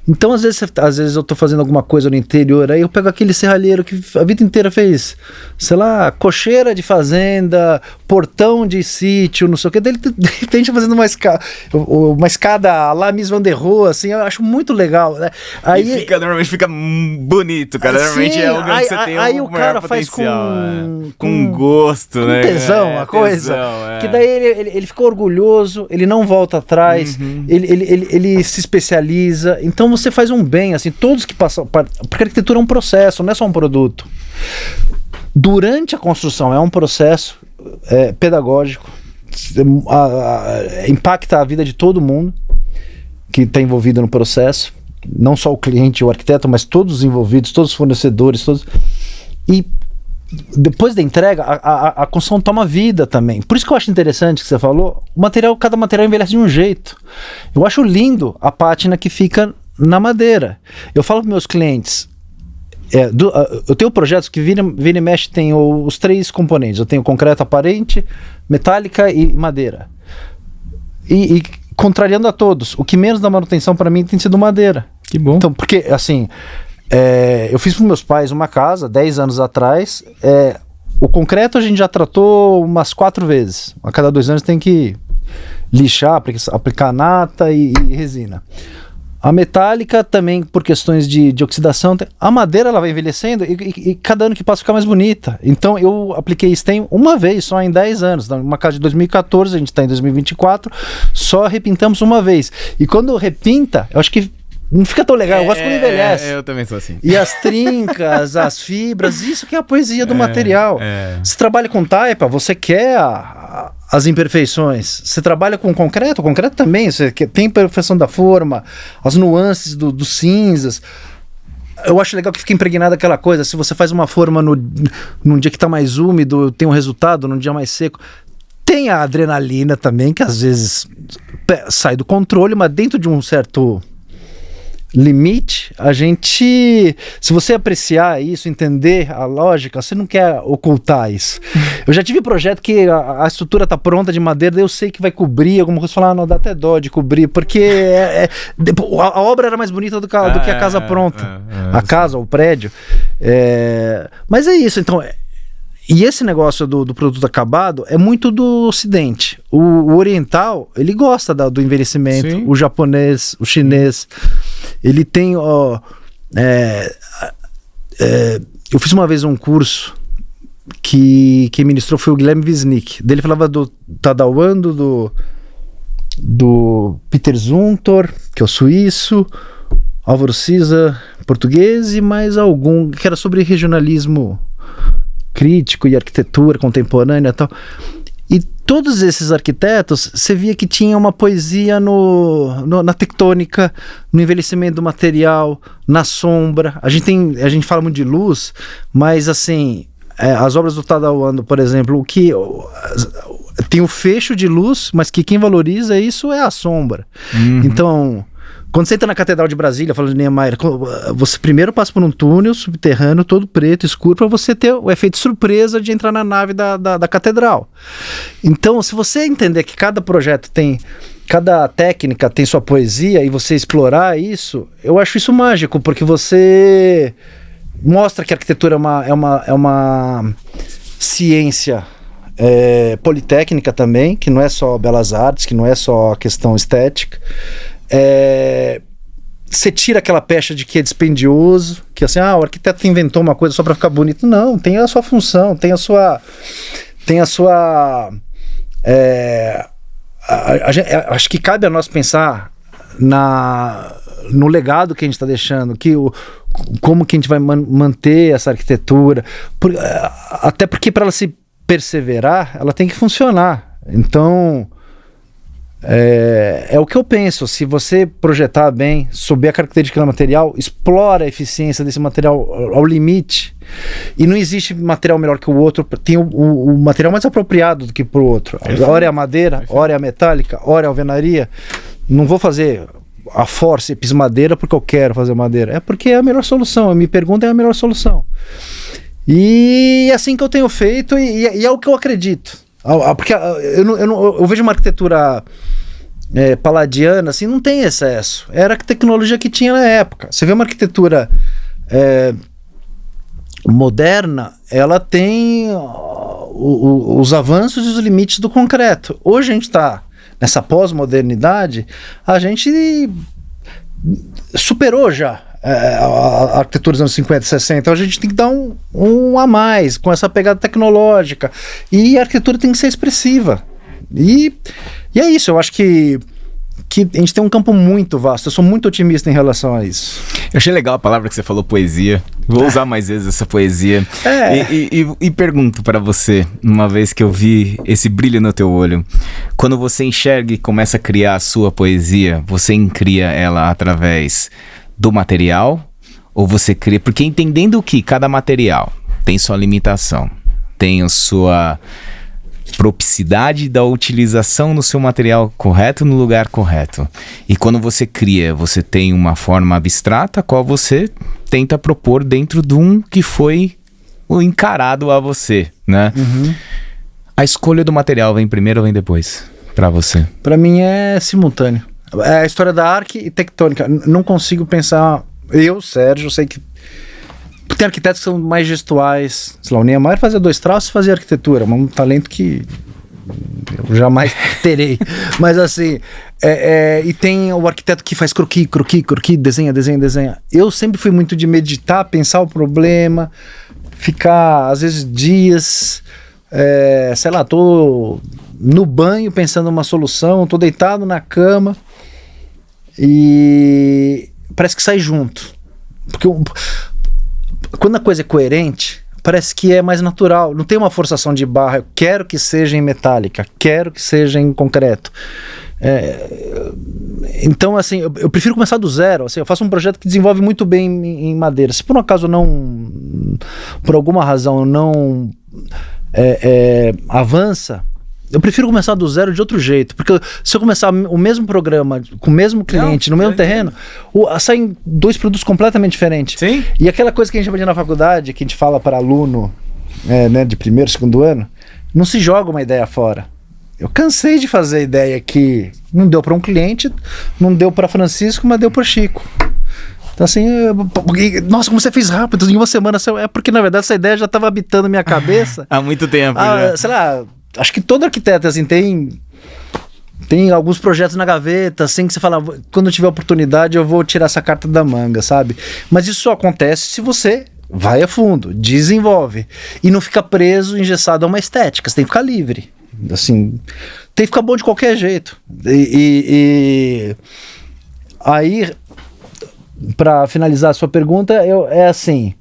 S2: Então, às vezes eu estou fazendo alguma coisa no interior, aí eu pego aquele serralheiro que a vida inteira fez, sei lá, cocheira de fazenda, portão de sítio, não sei o que, dele de repente fazendo uma escada lá Mies van der Rohe, assim, eu acho muito legal, né? Aí,
S1: Normalmente fica bonito, cara. Normalmente é algo que você tem
S2: aí
S1: um
S2: o cara faz
S1: com gosto,
S2: com
S1: né?
S2: tesão, a coisa. Que daí ele fica orgulhoso, ele não volta atrás, ele se especializa. Então você faz um bem, assim, todos que passam. Porque a arquitetura é um processo, não é só um produto. Durante a construção é um processo pedagógico, impacta a vida de todo mundo que está envolvido no processo, não só o cliente, o arquiteto, mas todos os envolvidos, todos os fornecedores, todos. E depois da entrega, a construção toma vida também. Por isso que eu acho interessante que você falou, cada material envelhece de um jeito. Eu acho lindo a pátina que fica na madeira. Eu falo para meus clientes, eu tenho projetos que vira e mexe, tem os 3 componentes. Eu tenho concreto aparente, metálica e madeira. E contrariando a todos, o que menos dá manutenção para mim tem sido madeira.
S1: Que bom.
S2: Então, porque assim, eu fiz para meus pais uma casa 10 anos atrás. O concreto a gente já tratou umas 4 vezes. A cada 2 anos tem que lixar, aplicar nata e resina. A metálica também por questões de oxidação. A madeira ela vai envelhecendo e cada ano que passa fica mais bonita. Então eu apliquei stem uma vez só em 10 anos. Uma casa de 2014, a gente está em 2024, só repintamos uma vez. E quando repinta, eu acho que não fica tão legal. Eu gosto quando envelhece.
S1: Eu também sou assim.
S2: E as trincas, as fibras, isso que é a poesia do material. Você trabalha com taipa, você quer as imperfeições. Você trabalha com concreto, o concreto também, você tem imperfeição da forma, as nuances dos cinzas. Eu acho legal que fica impregnada aquela coisa, se você faz uma forma num dia que está mais úmido, tem um resultado, num dia mais seco. Tem a adrenalina também, que às vezes sai do controle, mas dentro de um certo limite, se você apreciar isso, entender a lógica, você não quer ocultar isso. Eu já tive projeto que a estrutura tá pronta de madeira, daí eu sei que vai cobrir alguma coisa, falar, não, dá até dó de cobrir, porque a obra era mais bonita do que a casa pronta, a casa, o prédio. Mas é isso, então. E esse negócio do produto acabado é muito do Ocidente. O oriental, ele gosta do envelhecimento. Sim. O japonês, o chinês, ele tem... eu fiz uma vez um curso que quem ministrou foi o Guilherme Wisnik. Ele falava do Tadao Ando, do Peter Zumthor, que é o suíço, Álvaro Siza, português, e mais algum, que era sobre regionalismo crítico e arquitetura contemporânea e tal. E todos esses arquitetos, você via que tinha uma poesia na tectônica, no envelhecimento do material, na sombra. A gente fala muito de luz, mas assim, as obras do Tadao Ando, por exemplo, tem o fecho de luz, mas que quem valoriza isso é a sombra. Então, quando você entra na Catedral de Brasília, falando de Niemeyer, você primeiro passa por um túnel subterrâneo, todo preto, escuro, para você ter o efeito surpresa de entrar na nave da Catedral. Então, se você entender que cada projeto cada técnica tem sua poesia, e você explorar isso, eu acho isso mágico, porque você mostra que a arquitetura é uma ciência politécnica também, que não é só belas artes, que não é só questão estética. Você tira aquela pecha de que é dispendioso, que assim, o arquiteto inventou uma coisa só para ficar bonito. Não, tem a sua função, tem a sua acho que cabe a nós pensar no legado que a gente está deixando, como que a gente vai manter essa arquitetura, até porque para ela se perseverar, ela tem que funcionar. Então é o que eu penso. Se você projetar bem, souber a característica do material, explora a eficiência desse material ao limite, e não existe material melhor que o outro, tem o material mais apropriado do que pro outro. Ora é a madeira, ora é a metálica, ora é a alvenaria. Não vou fazer a forceps madeira porque eu quero fazer madeira, é porque é a melhor solução. Eu me pergunto, é a melhor solução, e é assim que eu tenho feito, e é o que eu acredito. Porque eu vejo uma arquitetura palladiana, assim, não tem excesso. Era a tecnologia que tinha na época. Você vê uma arquitetura moderna, ela tem os avanços e os limites do concreto. Hoje a gente está nessa pós-modernidade, a gente superou já a arquitetura dos anos 50 e 60, então a gente tem que dar um a mais com essa pegada tecnológica, e a arquitetura tem que ser expressiva, e é isso. Eu acho que a gente tem um campo muito vasto. Eu sou muito otimista em relação a isso.
S1: Eu achei legal a palavra que você falou, poesia. Vou usar mais vezes essa poesia. E pergunto para você, uma vez que eu vi esse brilho no teu olho, quando você enxerga e começa a criar a sua poesia, você cria ela através do material? Ou você cria... Porque entendendo que cada material tem sua limitação, tem a sua propicidade da utilização do seu material correto no lugar correto. E quando você cria, você tem uma forma abstrata, a qual você tenta propor dentro de um que foi o encarado a você, né? Uhum. A escolha do material vem primeiro ou vem depois, para você?
S2: Para mim é simultâneo. É a história da arquitetônica. Não consigo pensar... Eu, Sérgio, sei que tem arquitetos que são mais gestuais. Sei lá, o Niemeyer fazia 2 traços e fazia arquitetura. Um talento que eu jamais terei. Mas assim, e tem o arquiteto que faz croquis, desenha. Eu sempre fui muito de meditar, pensar o problema, ficar às vezes dias, sei lá, tô no banho pensando uma solução, tô deitado na cama e parece que sai junto. Porque quando a coisa é coerente, parece que é mais natural. Não tem uma forçação de barra. Eu quero que seja em metálica, quero que seja em concreto. Então, assim, eu prefiro começar do zero. Assim, eu faço um projeto que desenvolve muito bem em madeira. Se por um acaso não, por alguma razão, não avança, eu prefiro começar do zero de outro jeito, porque se eu começar o mesmo programa, com o mesmo cliente, no mesmo terreno, saem 2 produtos completamente diferentes.
S1: Sim.
S2: E aquela coisa que a gente aprende na faculdade, que a gente fala para aluno né, de primeiro, segundo ano, não se joga uma ideia fora. Eu cansei de fazer ideia que não deu para um cliente, não deu para Francisco, mas deu para Chico. Então assim, nossa, como você fez rápido, em uma semana, é porque na verdade essa ideia já estava habitando minha cabeça.
S1: Há muito tempo já.
S2: Sei lá, acho que todo arquiteto assim, tem alguns projetos na gaveta, assim, que você fala, quando eu tiver oportunidade eu vou tirar essa carta da manga, sabe? Mas isso só acontece se você vai a fundo, desenvolve, e não fica preso, engessado a uma estética. Você tem que ficar livre, assim, tem que ficar bom de qualquer jeito. E aí, para finalizar a sua pergunta, assim,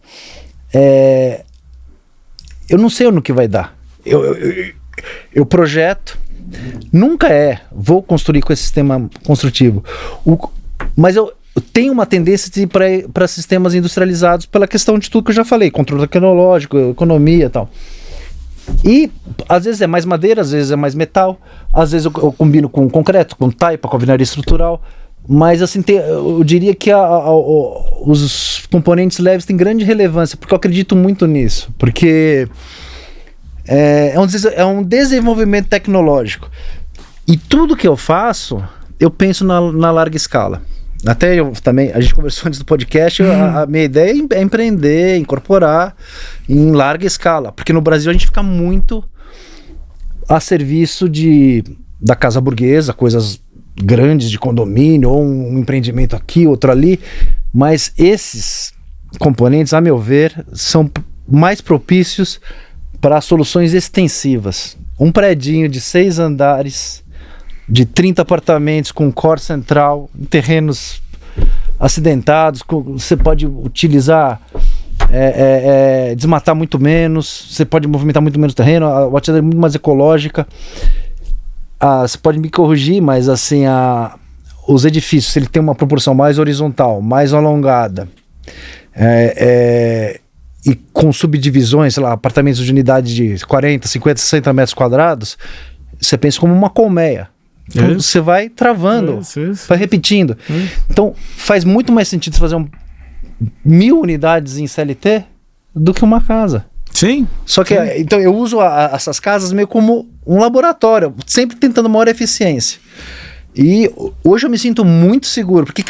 S2: eu não sei no que vai dar. Eu projeto, nunca vou construir com esse sistema construtivo, mas eu tenho uma tendência de ir para sistemas industrializados pela questão de tudo que eu já falei, controle tecnológico, economia e tal. E às vezes é mais madeira, às vezes é mais metal, às vezes eu combino com concreto, com taipa, com alvenaria estrutural, mas assim, eu diria que os componentes leves têm grande relevância, porque eu acredito muito nisso, porque é um desenvolvimento tecnológico. E tudo que eu faço, eu penso na larga escala. Até a gente conversou antes do podcast, a minha ideia é empreender, incorporar em larga escala. Porque no Brasil a gente fica muito a serviço da casa burguesa, coisas grandes de condomínio, ou um empreendimento aqui, outro ali. Mas esses componentes, a meu ver, são mais propícios para soluções extensivas. Um predinho de 6 andares, de 30 apartamentos com core central, em terrenos acidentados, você pode utilizar, desmatar muito menos, você pode movimentar muito menos terreno, a atividade é muito mais ecológica. Você pode me corrigir, mas assim, os edifícios, se ele tem uma proporção mais horizontal, mais alongada, e com subdivisões, sei lá, apartamentos de unidade de 40, 50, 60 metros quadrados, você pensa como uma colmeia. Então, você vai travando, vai repetindo. Então faz muito mais sentido você fazer 1000 unidades em CLT do que uma casa.
S1: Sim.
S2: Só que então eu uso essas casas meio como um laboratório, sempre tentando maior eficiência. E hoje eu me sinto muito seguro, porque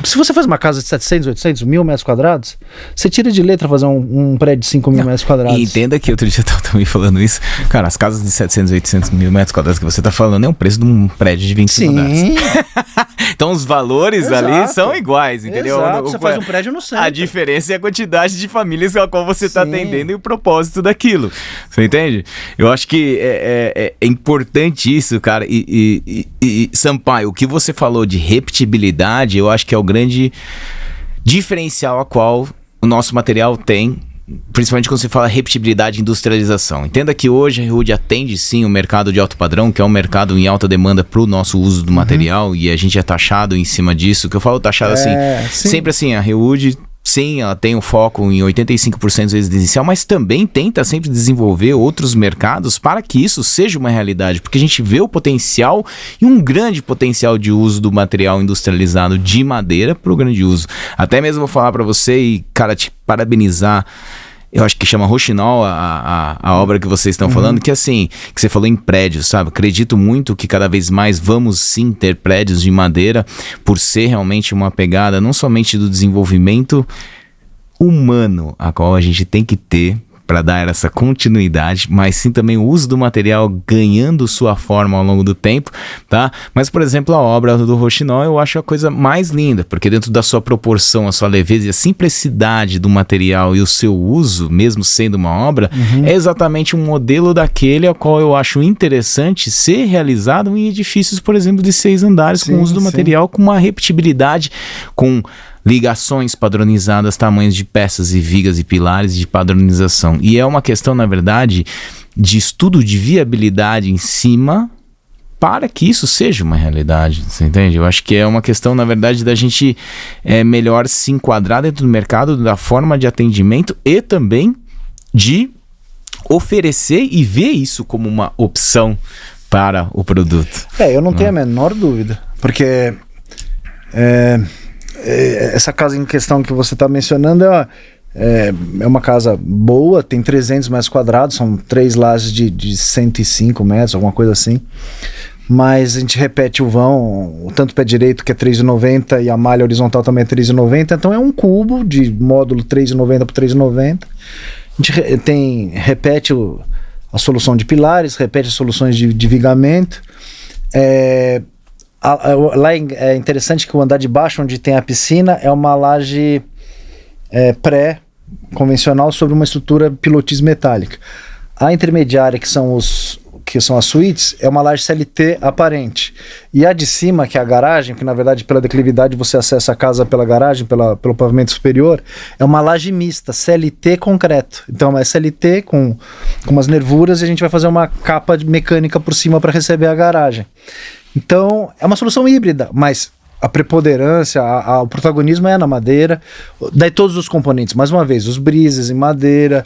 S2: Se você faz uma casa de 700, 800, 1.000 metros quadrados, você tira de letra fazer um prédio de 5.000 metros quadrados.
S1: E entenda que outro dia eu tava também falando isso. Cara, as casas de 700, 800 mil metros quadrados que você tá falando é o preço de um prédio de 25 andares. Então os valores ali são iguais, entendeu?
S2: Exato, você faz um prédio no centro.
S1: A diferença é a quantidade de famílias a qual você está atendendo e o propósito daquilo. Você entende? Eu acho que é importante isso, cara. E Sampaio, o que você falou de repetibilidade, eu acho que é o grande diferencial a qual o nosso material tem, principalmente quando você fala repetibilidade e industrialização. Entenda que hoje a ReWood atende sim o mercado de alto padrão, que é um mercado em alta demanda para o nosso uso do material, e a gente é taxado em cima disso. O que eu falo taxado sempre assim, a ReWood, sim, ela tem um foco em 85% residencial, mas também tenta sempre desenvolver outros mercados para que isso seja uma realidade, porque a gente vê o potencial e um grande potencial de uso do material industrializado de madeira para o grande uso. Até mesmo vou falar para você e, cara, te parabenizar. Eu acho que chama Roxinol a obra que vocês estão falando, que assim, que você falou em prédios, sabe? Acredito muito que cada vez mais vamos sim ter prédios de madeira, por ser realmente uma pegada não somente do desenvolvimento humano, a qual a gente tem que ter para dar essa continuidade, mas sim também o uso do material ganhando sua forma ao longo do tempo, tá? Mas, por exemplo, a obra do Roxinol eu acho a coisa mais linda, porque dentro da sua proporção, a sua leveza e a simplicidade do material e o seu uso, mesmo sendo uma obra, é exatamente um modelo daquele ao qual eu acho interessante ser realizado em edifícios, por exemplo, de 6 andares, com o uso do material, com uma repetibilidade, com ligações padronizadas, tamanhos de peças e vigas e pilares de padronização. E é uma questão, na verdade, de estudo de viabilidade em cima para que isso seja uma realidade, você entende? Eu acho que é uma questão, na verdade, da gente melhor se enquadrar dentro do mercado, da forma de atendimento e também de oferecer e ver isso como uma opção para o produto.
S2: Eu não tenho a menor dúvida, porque essa casa em questão que você está mencionando é uma casa boa, tem 300 metros quadrados, são 3 lajes de 105 metros, alguma coisa assim, mas a gente repete o vão, tanto o pé direito que é 3,90 e a malha horizontal também é 3,90, então é um cubo de módulo 3,90 por 3,90. A gente repete a solução de pilares, repete as soluções de vigamento. Lá é interessante que o andar de baixo, onde tem a piscina, é uma laje pré-convencional sobre uma estrutura pilotis metálica. A intermediária, que são as suítes, é uma laje CLT aparente. E a de cima, que é a garagem, que na verdade pela declividade você acessa a casa pela garagem, pelo pavimento superior, é uma laje mista, CLT concreto. Então é CLT com umas nervuras e a gente vai fazer uma capa mecânica por cima para receber a garagem. Então, é uma solução híbrida, mas a preponderância, o protagonismo é na madeira, daí todos os componentes, mais uma vez, os brises em madeira,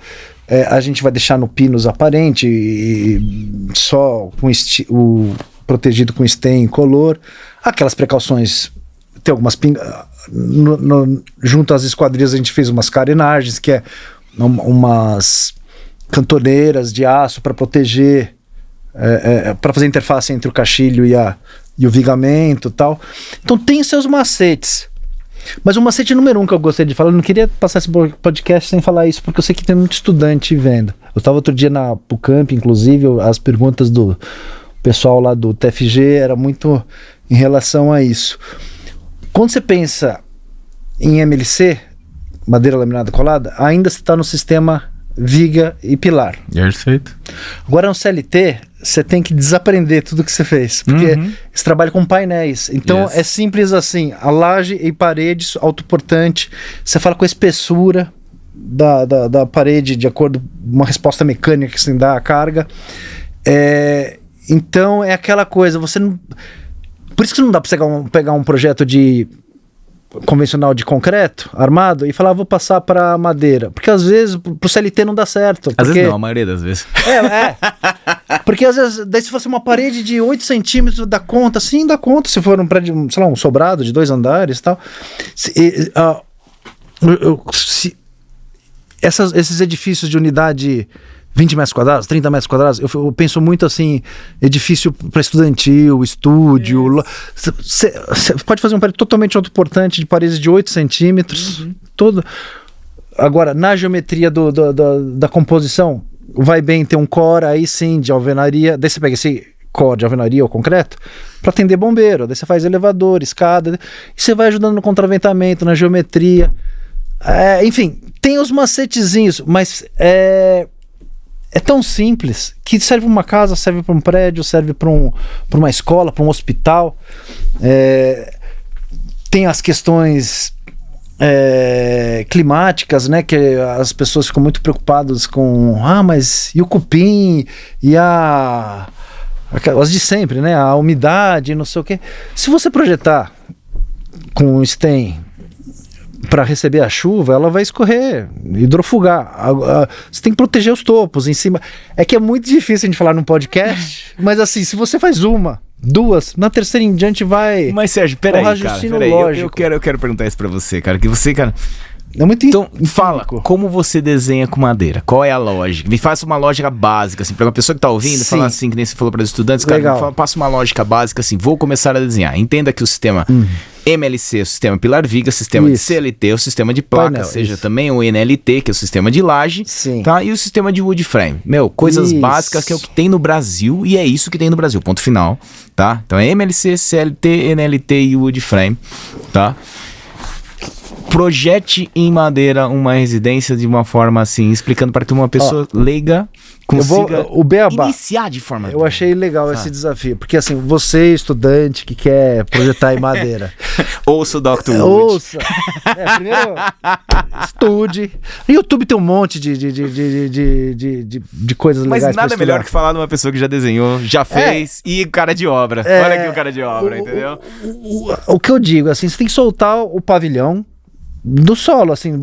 S2: a gente vai deixar no pinos aparente, e só com protegido com stain incolor, aquelas precauções, tem algumas junto às esquadrias a gente fez umas carenagens, que é umas cantoneiras de aço para proteger, para fazer interface entre o caixilho e o vigamento e tal. Então tem seus macetes. Mas o macete número 1 que eu gostaria de falar, eu não queria passar esse podcast sem falar isso, porque eu sei que tem muito estudante vendo. Eu estava outro dia na PUCamp, inclusive, as perguntas do pessoal lá do TFG era muito em relação a isso. Quando você pensa em MLC, madeira laminada colada, ainda se está no sistema viga e pilar.
S1: Perfeito.
S2: Agora no CLT, você tem que desaprender tudo que você fez, porque você trabalha com painéis, então é simples assim, a laje e paredes autoportante, você fala com a espessura da parede de acordo com uma resposta mecânica que você dá à carga, então é aquela coisa, você não, por isso que não dá para pegar um projeto convencional de concreto armado e falar, vou passar para madeira, porque às vezes pro CLT não dá certo.
S1: Às vezes não, a maioria das vezes.
S2: Porque às vezes, daí se fosse uma parede de 8 centímetros, dá conta, sim, dá conta, se for um prédio, sei lá, um sobrado de 2 andares e tal. Esses edifícios de unidade 20 metros quadrados, 30 metros quadrados. Eu penso muito assim, edifício para estudantil, estúdio. Você pode fazer um prédio totalmente autoportante de paredes de 8 centímetros. Todo. Agora, na geometria da composição, vai bem ter um core aí sim de alvenaria. Daí você pega esse core de alvenaria ou concreto para atender bombeiro. Daí você faz elevador, escada. E você vai ajudando no contraventamento, na geometria. Enfim, tem os macetezinhos, mas é tão simples que serve para uma casa, serve para um prédio, serve para uma escola, para um hospital. Tem as questões climáticas, né? Que as pessoas ficam muito preocupadas com mas e o cupim e as de sempre, né? A umidade, não sei o quê. Se você projetar com um stem para receber a chuva, ela vai escorrer, hidrofugar. Você tem que proteger os topos em cima. É que é muito difícil a gente falar num podcast, mas assim, se você faz uma, duas, na terceira em diante vai...
S1: Mas Sérgio, peraí, eu quero perguntar isso pra você, cara, que você, cara...
S2: É muito
S1: então, fala, como você desenha com madeira? Qual é a lógica? Me faça uma lógica básica, assim, pra uma pessoa que tá ouvindo, falar assim, que nem você falou para os estudantes, cara, passa uma lógica básica, assim, vou começar a desenhar. Entenda que o sistema MLC é o sistema Pilar Viga, o sistema de CLT é o sistema de placa, seja também o NLT, que é o sistema de laje, tá? E o sistema de wood frame. Coisas básicas que é o que tem no Brasil, e é isso que tem no Brasil, ponto final, tá? Então é MLC, CLT, NLT e wood frame, tá? Projete em madeira uma residência de uma forma assim, explicando para que uma pessoa leiga consiga iniciar de forma...
S2: Eu achei legal esse desafio, porque assim, você estudante que quer projetar em madeira...
S1: Ouça o Dr. Wood.
S2: Ouça! Primeiro, estude. No YouTube tem um monte de coisas legais.
S1: Mas nada melhor que falar de uma pessoa que já desenhou, já fez, e cara de obra. Olha aqui o cara de obra, entendeu?
S2: O que eu digo, assim, você tem que soltar o pavilhão do solo, assim,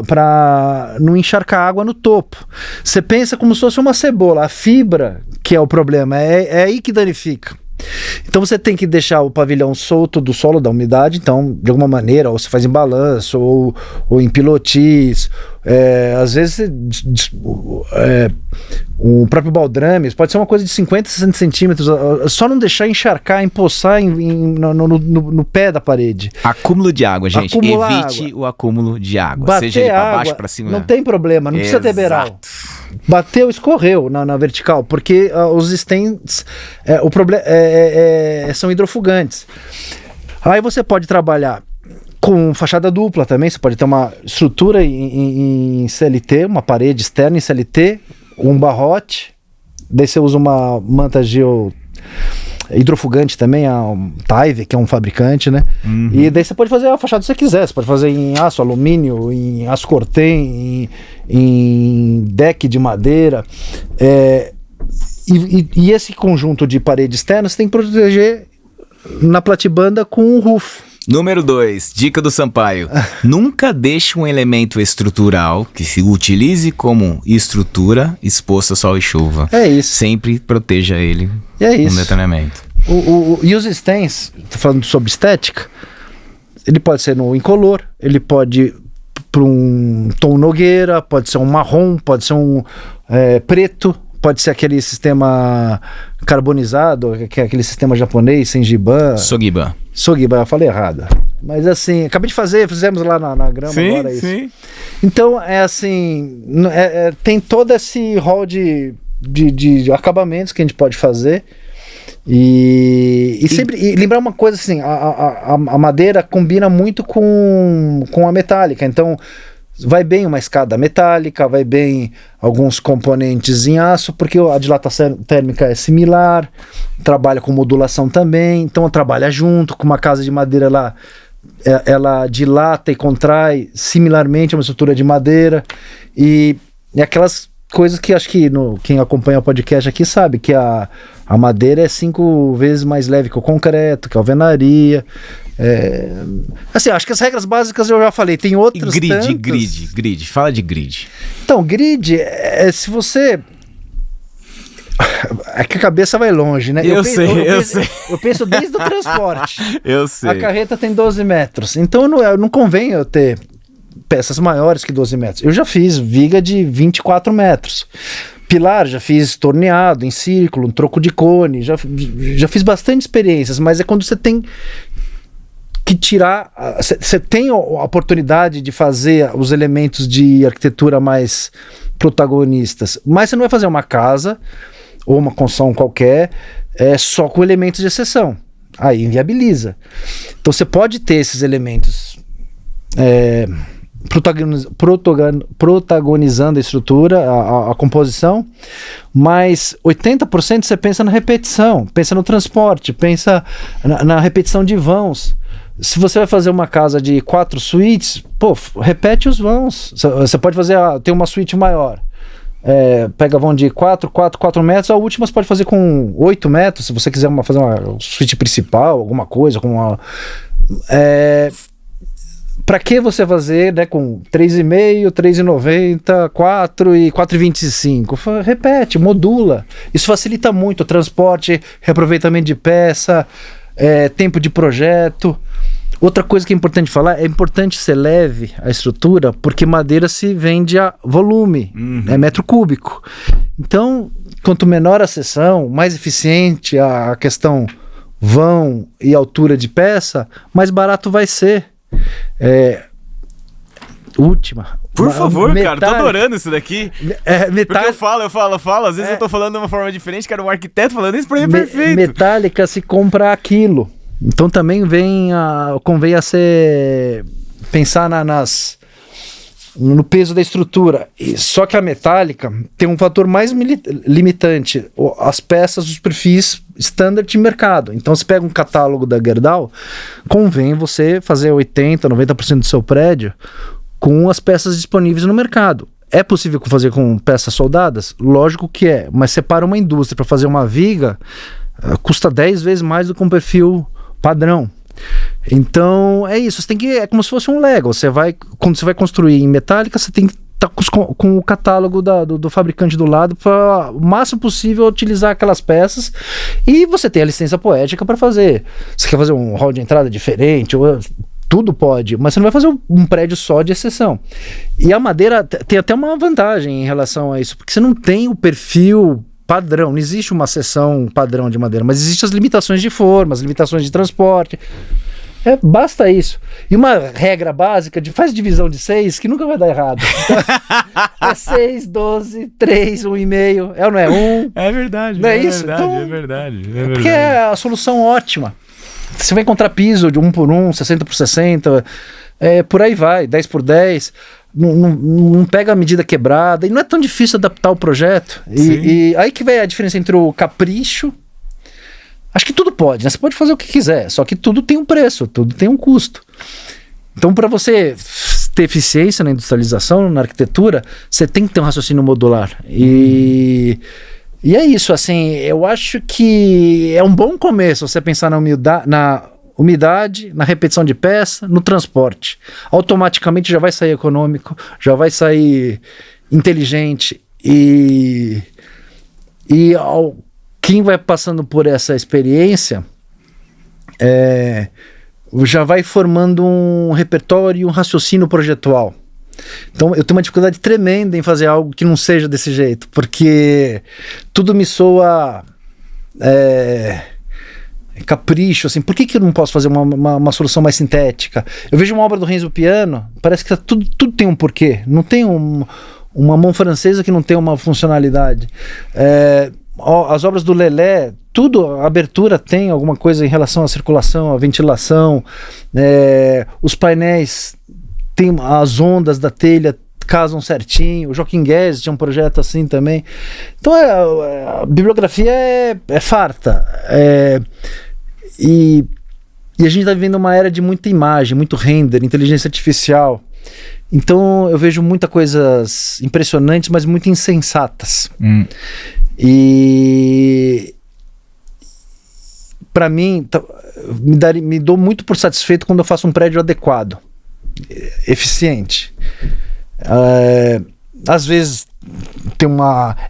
S2: pra não encharcar água no topo. Você pensa como se fosse uma cebola, a fibra que é o problema, é aí que danifica. Então você tem que deixar o pavilhão solto do solo, da umidade, então, de alguma maneira, ou você faz em balanço, ou em pilotis, às vezes o próprio baldrame, pode ser uma coisa de 50, 60 centímetros, só não deixar encharcar, empoçar no pé da parede.
S1: Acúmulo de água, gente. Evite o acúmulo de água.
S2: Bater
S1: seja ele pra
S2: água,
S1: baixo, pra cima.
S2: Não tem problema, não precisa ter beiral. Bateu, escorreu na vertical, porque os stems, o problema são hidrofugantes. Aí você pode trabalhar com fachada dupla também, você pode ter uma estrutura em CLT, uma parede externa em CLT, um barrote, daí você usa uma manta hidrofugante também, a Taive, que é um fabricante, né? E daí você pode fazer a fachada que você quiser, você pode fazer em aço, alumínio, em aço cortem, em deck de madeira, e esse conjunto de parede externa você tem que proteger na platibanda com um roof.
S1: Número 2, dica do Sampaio. Nunca deixe um elemento estrutural que se utilize como estrutura exposto a sol e chuva.
S2: É isso.
S1: Sempre proteja ele
S2: com
S1: detalhamento.
S2: E os stems, tô falando sobre estética, ele pode ser no incolor, ele pode ir para um tom nogueira, pode ser um marrom, pode ser um preto, pode ser aquele sistema carbonizado, que é aquele sistema japonês, Senjiban. Sogiban, eu falei errado. Mas assim, acabei de fizemos lá na grama agora isso. Sim. Então, assim, tem todo esse rol de acabamentos que a gente pode fazer. E lembrar uma coisa assim, a madeira combina muito com a metálica, então vai bem uma escada metálica, vai bem alguns componentes em aço, porque a dilatação térmica é similar, trabalha com modulação também, então trabalha junto com uma casa de madeira lá, ela dilata e contrai similarmente a uma estrutura de madeira, e aquelas coisas que acho que quem acompanha o podcast aqui sabe, que a madeira é 5 vezes mais leve que o concreto, que a alvenaria. Assim, acho que as regras básicas eu já falei, tem outras
S1: grid, fala de grid.
S2: Então, grid, se você... É que a cabeça vai longe, né?
S1: Eu sei.
S2: Eu penso desde o transporte.
S1: Eu sei.
S2: A carreta tem 12 metros, então não convém eu ter peças maiores que 12 metros. Eu já fiz viga de 24 metros. pilar, já fiz torneado em círculo, um troco de cone, já fiz bastante experiências, mas é quando você tem que tirar, você tem a oportunidade de fazer os elementos de arquitetura mais protagonistas, mas você não vai fazer uma casa ou uma construção qualquer só com elementos de exceção, aí inviabiliza. Então você pode ter esses elementos protagonizando a estrutura, a composição, mas 80% você pensa na repetição, pensa no transporte, pensa na repetição de vãos. Se você vai fazer uma casa de 4 suítes, repete os vãos. Você pode fazer, tem uma suíte maior, pega vão de 4 metros, a última você pode fazer com 8 metros, se você quiser fazer uma suíte principal, alguma coisa, para que você fazer, né, com 3,5, 3,90, 4 e 4,25? Repete, modula. Isso facilita muito o transporte, reaproveitamento de peça, tempo de projeto. Outra coisa que é importante falar, é importante ser leve a estrutura, porque madeira se vende a volume, metro cúbico. Então, quanto menor a seção, mais eficiente a questão vão e altura de peça, mais barato vai ser. Última.
S1: Por favor, cara, tô adorando isso daqui. Porque eu falo, às vezes eu tô falando de uma forma diferente, cara, um arquiteto falando isso pra mim é perfeito.
S2: Metálica se compra aquilo. Então também convém a pensar no peso da estrutura. Só que a metálica tem um fator mais limitante, as peças, os perfis standard de mercado. Então você pega um catálogo da Gerdau, convém você fazer 80%, 90% do seu prédio com as peças disponíveis no mercado. É possível fazer com peças soldadas? Lógico que é, mas você para uma indústria para fazer uma viga, custa 10 vezes mais do que um perfil padrão. Então é isso, é como se fosse um Lego. Quando você vai construir em metálica, você tem que estar com o catálogo do fabricante do lado para o máximo possível utilizar aquelas peças, e você tem a licença poética para fazer. Você quer fazer um hall de entrada diferente, tudo pode, mas você não vai fazer um prédio só de exceção. E a madeira tem até uma vantagem em relação a isso, porque você não tem o perfil padrão, não existe uma seção padrão de madeira, mas existem as limitações de forma, as limitações de transporte. Basta isso. E uma regra básica faz divisão de 6, que nunca vai dar errado. É 6, 12, 3, 1,5. É ou não é 1?
S1: É verdade.
S2: Não é isso?
S1: É verdade.
S2: Porque é a solução ótima. Você vai encontrar piso de 1 por 1, 60 por 60, por aí vai, 10 por 10. Não pega a medida quebrada, e não é tão difícil adaptar o projeto. E aí que vem a diferença entre o capricho. Acho que tudo pode, né? Você pode fazer o que quiser, só que tudo tem um preço, tudo tem um custo. Então, para você ter eficiência na industrialização, na arquitetura, você tem que ter um raciocínio modular. E é isso, assim, eu acho que é um bom começo você pensar na umidade, na repetição de peça, no transporte. Automaticamente já vai sair econômico, já vai sair inteligente, quem vai passando por essa experiência já vai formando um repertório e um raciocínio projetual. Então eu tenho uma dificuldade tremenda em fazer algo que não seja desse jeito, porque tudo me soa capricho, assim. Por que eu não posso fazer uma solução mais sintética? Eu vejo uma obra do Renzo Piano, parece que tudo tem um porquê, não tem uma mão francesa que não tem uma funcionalidade. As obras do Lelé, tudo, a abertura tem alguma coisa em relação à circulação, à ventilação, os painéis, tem as ondas da telha, casam certinho. O Joaquim Guedes tinha um projeto assim também. Então a bibliografia é farta, e a gente está vivendo uma era de muita imagem, muito render, inteligência artificial. Então eu vejo muitas coisas impressionantes, mas muito insensatas. E para mim me dou muito por satisfeito quando eu faço um prédio adequado, eficiente. Às vezes tem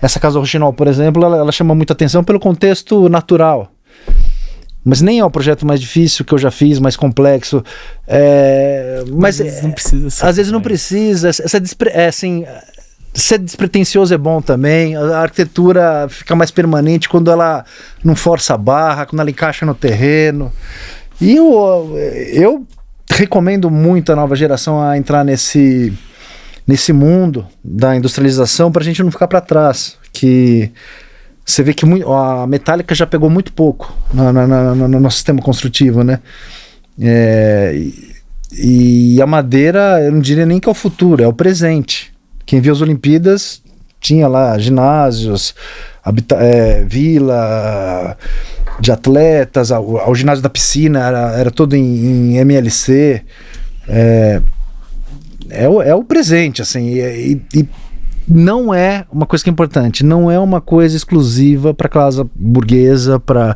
S2: essa casa Rochinol, por exemplo, ela chama muita atenção pelo contexto natural, mas nem é o projeto mais difícil que eu já fiz, mais complexo, mas
S1: não precisa ser,
S2: às vezes não precisa. ser despretensioso é bom também. A arquitetura fica mais permanente quando ela não força a barra, quando ela encaixa no terreno. E eu recomendo muito a nova geração a entrar nesse mundo da industrialização para a gente não ficar para trás. Que você vê que a metálica já pegou muito pouco no nosso sistema construtivo, né? E a madeira, eu não diria nem que é o futuro, é o presente. Quem viu as Olimpíadas tinha lá ginásios, vila de atletas, o ginásio da piscina era todo em MLC. É o presente, assim, e não é uma coisa que é importante, não é uma coisa exclusiva para casa burguesa, para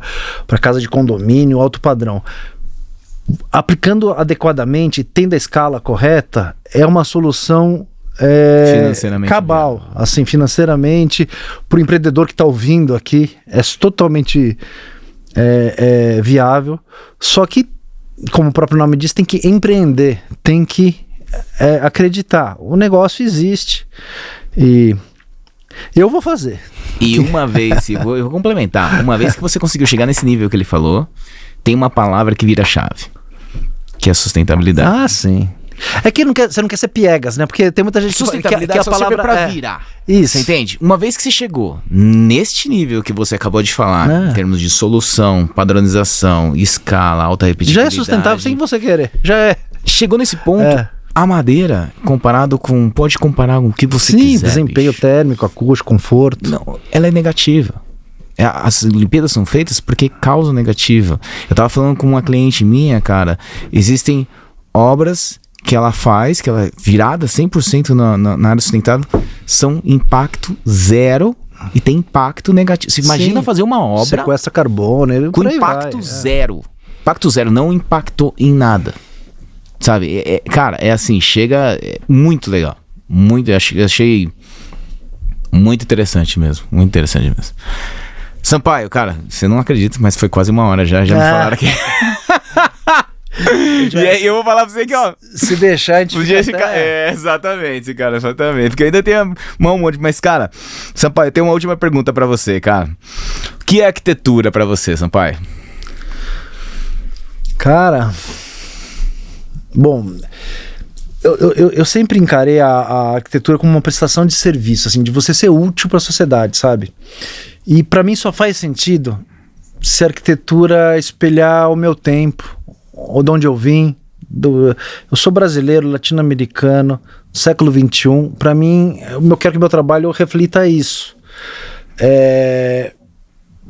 S2: casa de condomínio, alto padrão. Aplicando adequadamente, tendo a escala correta, é uma solução
S1: financeiramente
S2: cabal, assim, financeiramente, para o empreendedor que está ouvindo aqui, é totalmente viável. Só que, como o próprio nome diz, tem que empreender, tem que acreditar. O negócio existe e eu vou fazer.
S1: E uma vez, eu vou complementar, uma vez que você conseguiu chegar nesse nível que ele falou, tem uma palavra que vira chave, que é sustentabilidade.
S2: Ah, sim. É que você não quer ser piegas, né? Porque tem muita gente
S1: sustentabilidade que a palavra pra virar.
S2: Isso.
S1: Você entende? Uma vez que você chegou neste nível que você acabou de falar, em termos de solução, padronização, escala, alta repetitividade.
S2: Já é sustentável sem você querer. Já é.
S1: Chegou nesse ponto, a madeira, pode comparar com o que você quiser. Sim,
S2: desempenho térmico, acústico, conforto.
S1: Não, ela é negativa. As Olimpíadas são feitas porque causam negativa. Eu tava falando com uma cliente minha, cara, existem obras que ela faz, que ela é virada 100% na área sustentável, são impacto zero e tem impacto negativo. Você imagina fazer uma obra...
S2: Sequestra carbono,
S1: com impacto zero. Impacto zero, não impactou em nada. Sabe? Cara, é assim, chega... muito legal. Achei muito interessante mesmo. Muito interessante mesmo. Sampaio, cara, você não acredita, mas foi quase 1 hora já me falaram aqui. E aí eu vou falar pra você que, ó,
S2: se deixar, a gente
S1: podia ficar. Exatamente, cara, exatamente. Porque ainda tem um monte. Mas, cara, Sampaio, eu tenho uma última pergunta pra você, cara. O que é arquitetura pra você, Sampaio?
S2: Cara, bom, eu sempre encarei a arquitetura como uma prestação de serviço, assim, de você ser útil pra sociedade, sabe? E pra mim só faz sentido se a arquitetura espelhar o meu tempo, ou de onde eu vim. Eu sou brasileiro, latino-americano, século XXI. Para mim, eu quero que meu trabalho reflita isso.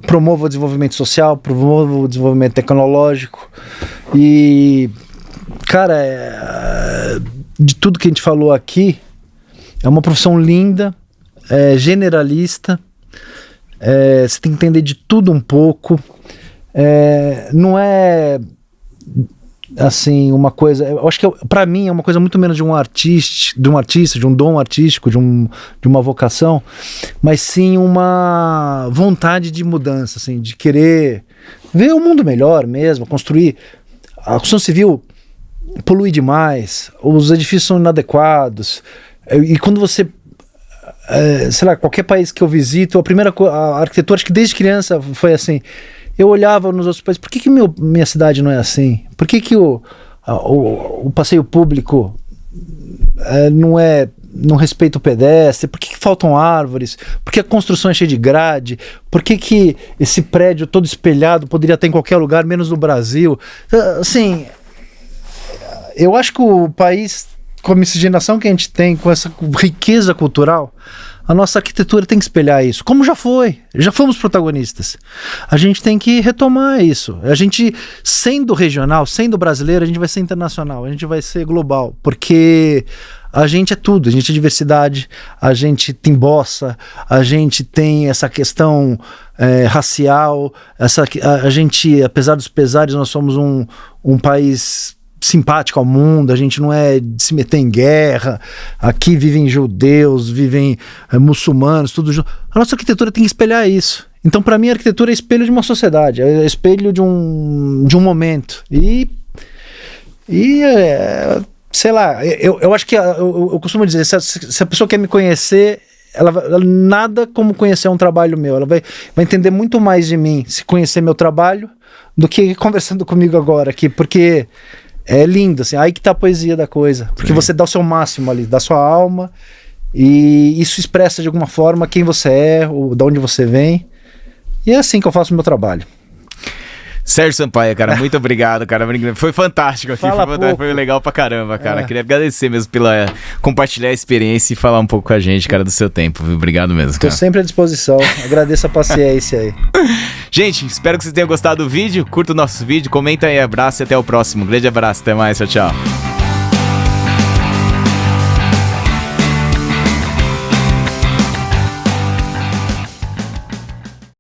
S2: Promova o desenvolvimento social, promova o desenvolvimento tecnológico. E, cara, de tudo que a gente falou aqui, é uma profissão linda, generalista. Você tem que entender de tudo um pouco. Não é assim uma coisa, eu acho que pra mim é uma coisa muito menos de um artista, de um dom artístico, de uma vocação, mas sim uma vontade de mudança, assim, de querer ver o mundo melhor mesmo, construir. A construção civil polui demais, os edifícios são inadequados, e quando você sei lá, qualquer país que eu visito, a arquitetura, acho que desde criança foi assim. Eu olhava nos outros países, por que minha cidade não é assim? Por que o passeio público não respeita o pedestre? Por que faltam árvores? Por que a construção é cheia de grade? Por que esse prédio todo espelhado poderia ter em qualquer lugar, menos no Brasil? Assim, eu acho que o país, com a miscigenação que a gente tem, com essa riqueza cultural, a nossa arquitetura tem que espelhar isso, como já fomos protagonistas. A gente tem que retomar isso. A gente, sendo regional, sendo brasileiro, a gente vai ser internacional, a gente vai ser global, porque a gente é tudo, a gente é diversidade, a gente tem bossa, a gente tem essa questão racial, a gente, apesar dos pesares, nós somos um país simpático ao mundo, a gente não é de se meter em guerra, aqui vivem judeus, vivem muçulmanos, tudo junto. A nossa arquitetura tem que espelhar isso. Então, para mim, a arquitetura é espelho de uma sociedade, é espelho de um momento. sei lá, eu acho que eu costumo dizer, se a pessoa quer me conhecer, ela nada como conhecer um trabalho meu, ela vai entender muito mais de mim se conhecer meu trabalho do que conversando comigo agora aqui, porque é lindo, assim, aí que tá a poesia da coisa, porque você dá o seu máximo ali, dá sua alma, e isso expressa de alguma forma quem você é, de onde você vem, e é assim que eu faço o meu trabalho.
S1: Sérgio Sampaio, cara, muito obrigado, cara. Foi fantástico aqui, foi legal pra caramba, cara. Queria agradecer mesmo pela compartilhar a experiência e falar um pouco com a gente, cara, do seu tempo. Viu? Obrigado mesmo, cara.
S2: Tô sempre à disposição. Agradeço a paciência aí.
S1: Gente, espero que vocês tenham gostado do vídeo. Curta o nosso vídeo, comenta aí, abraço e até o próximo. Grande abraço, até mais, tchau, tchau.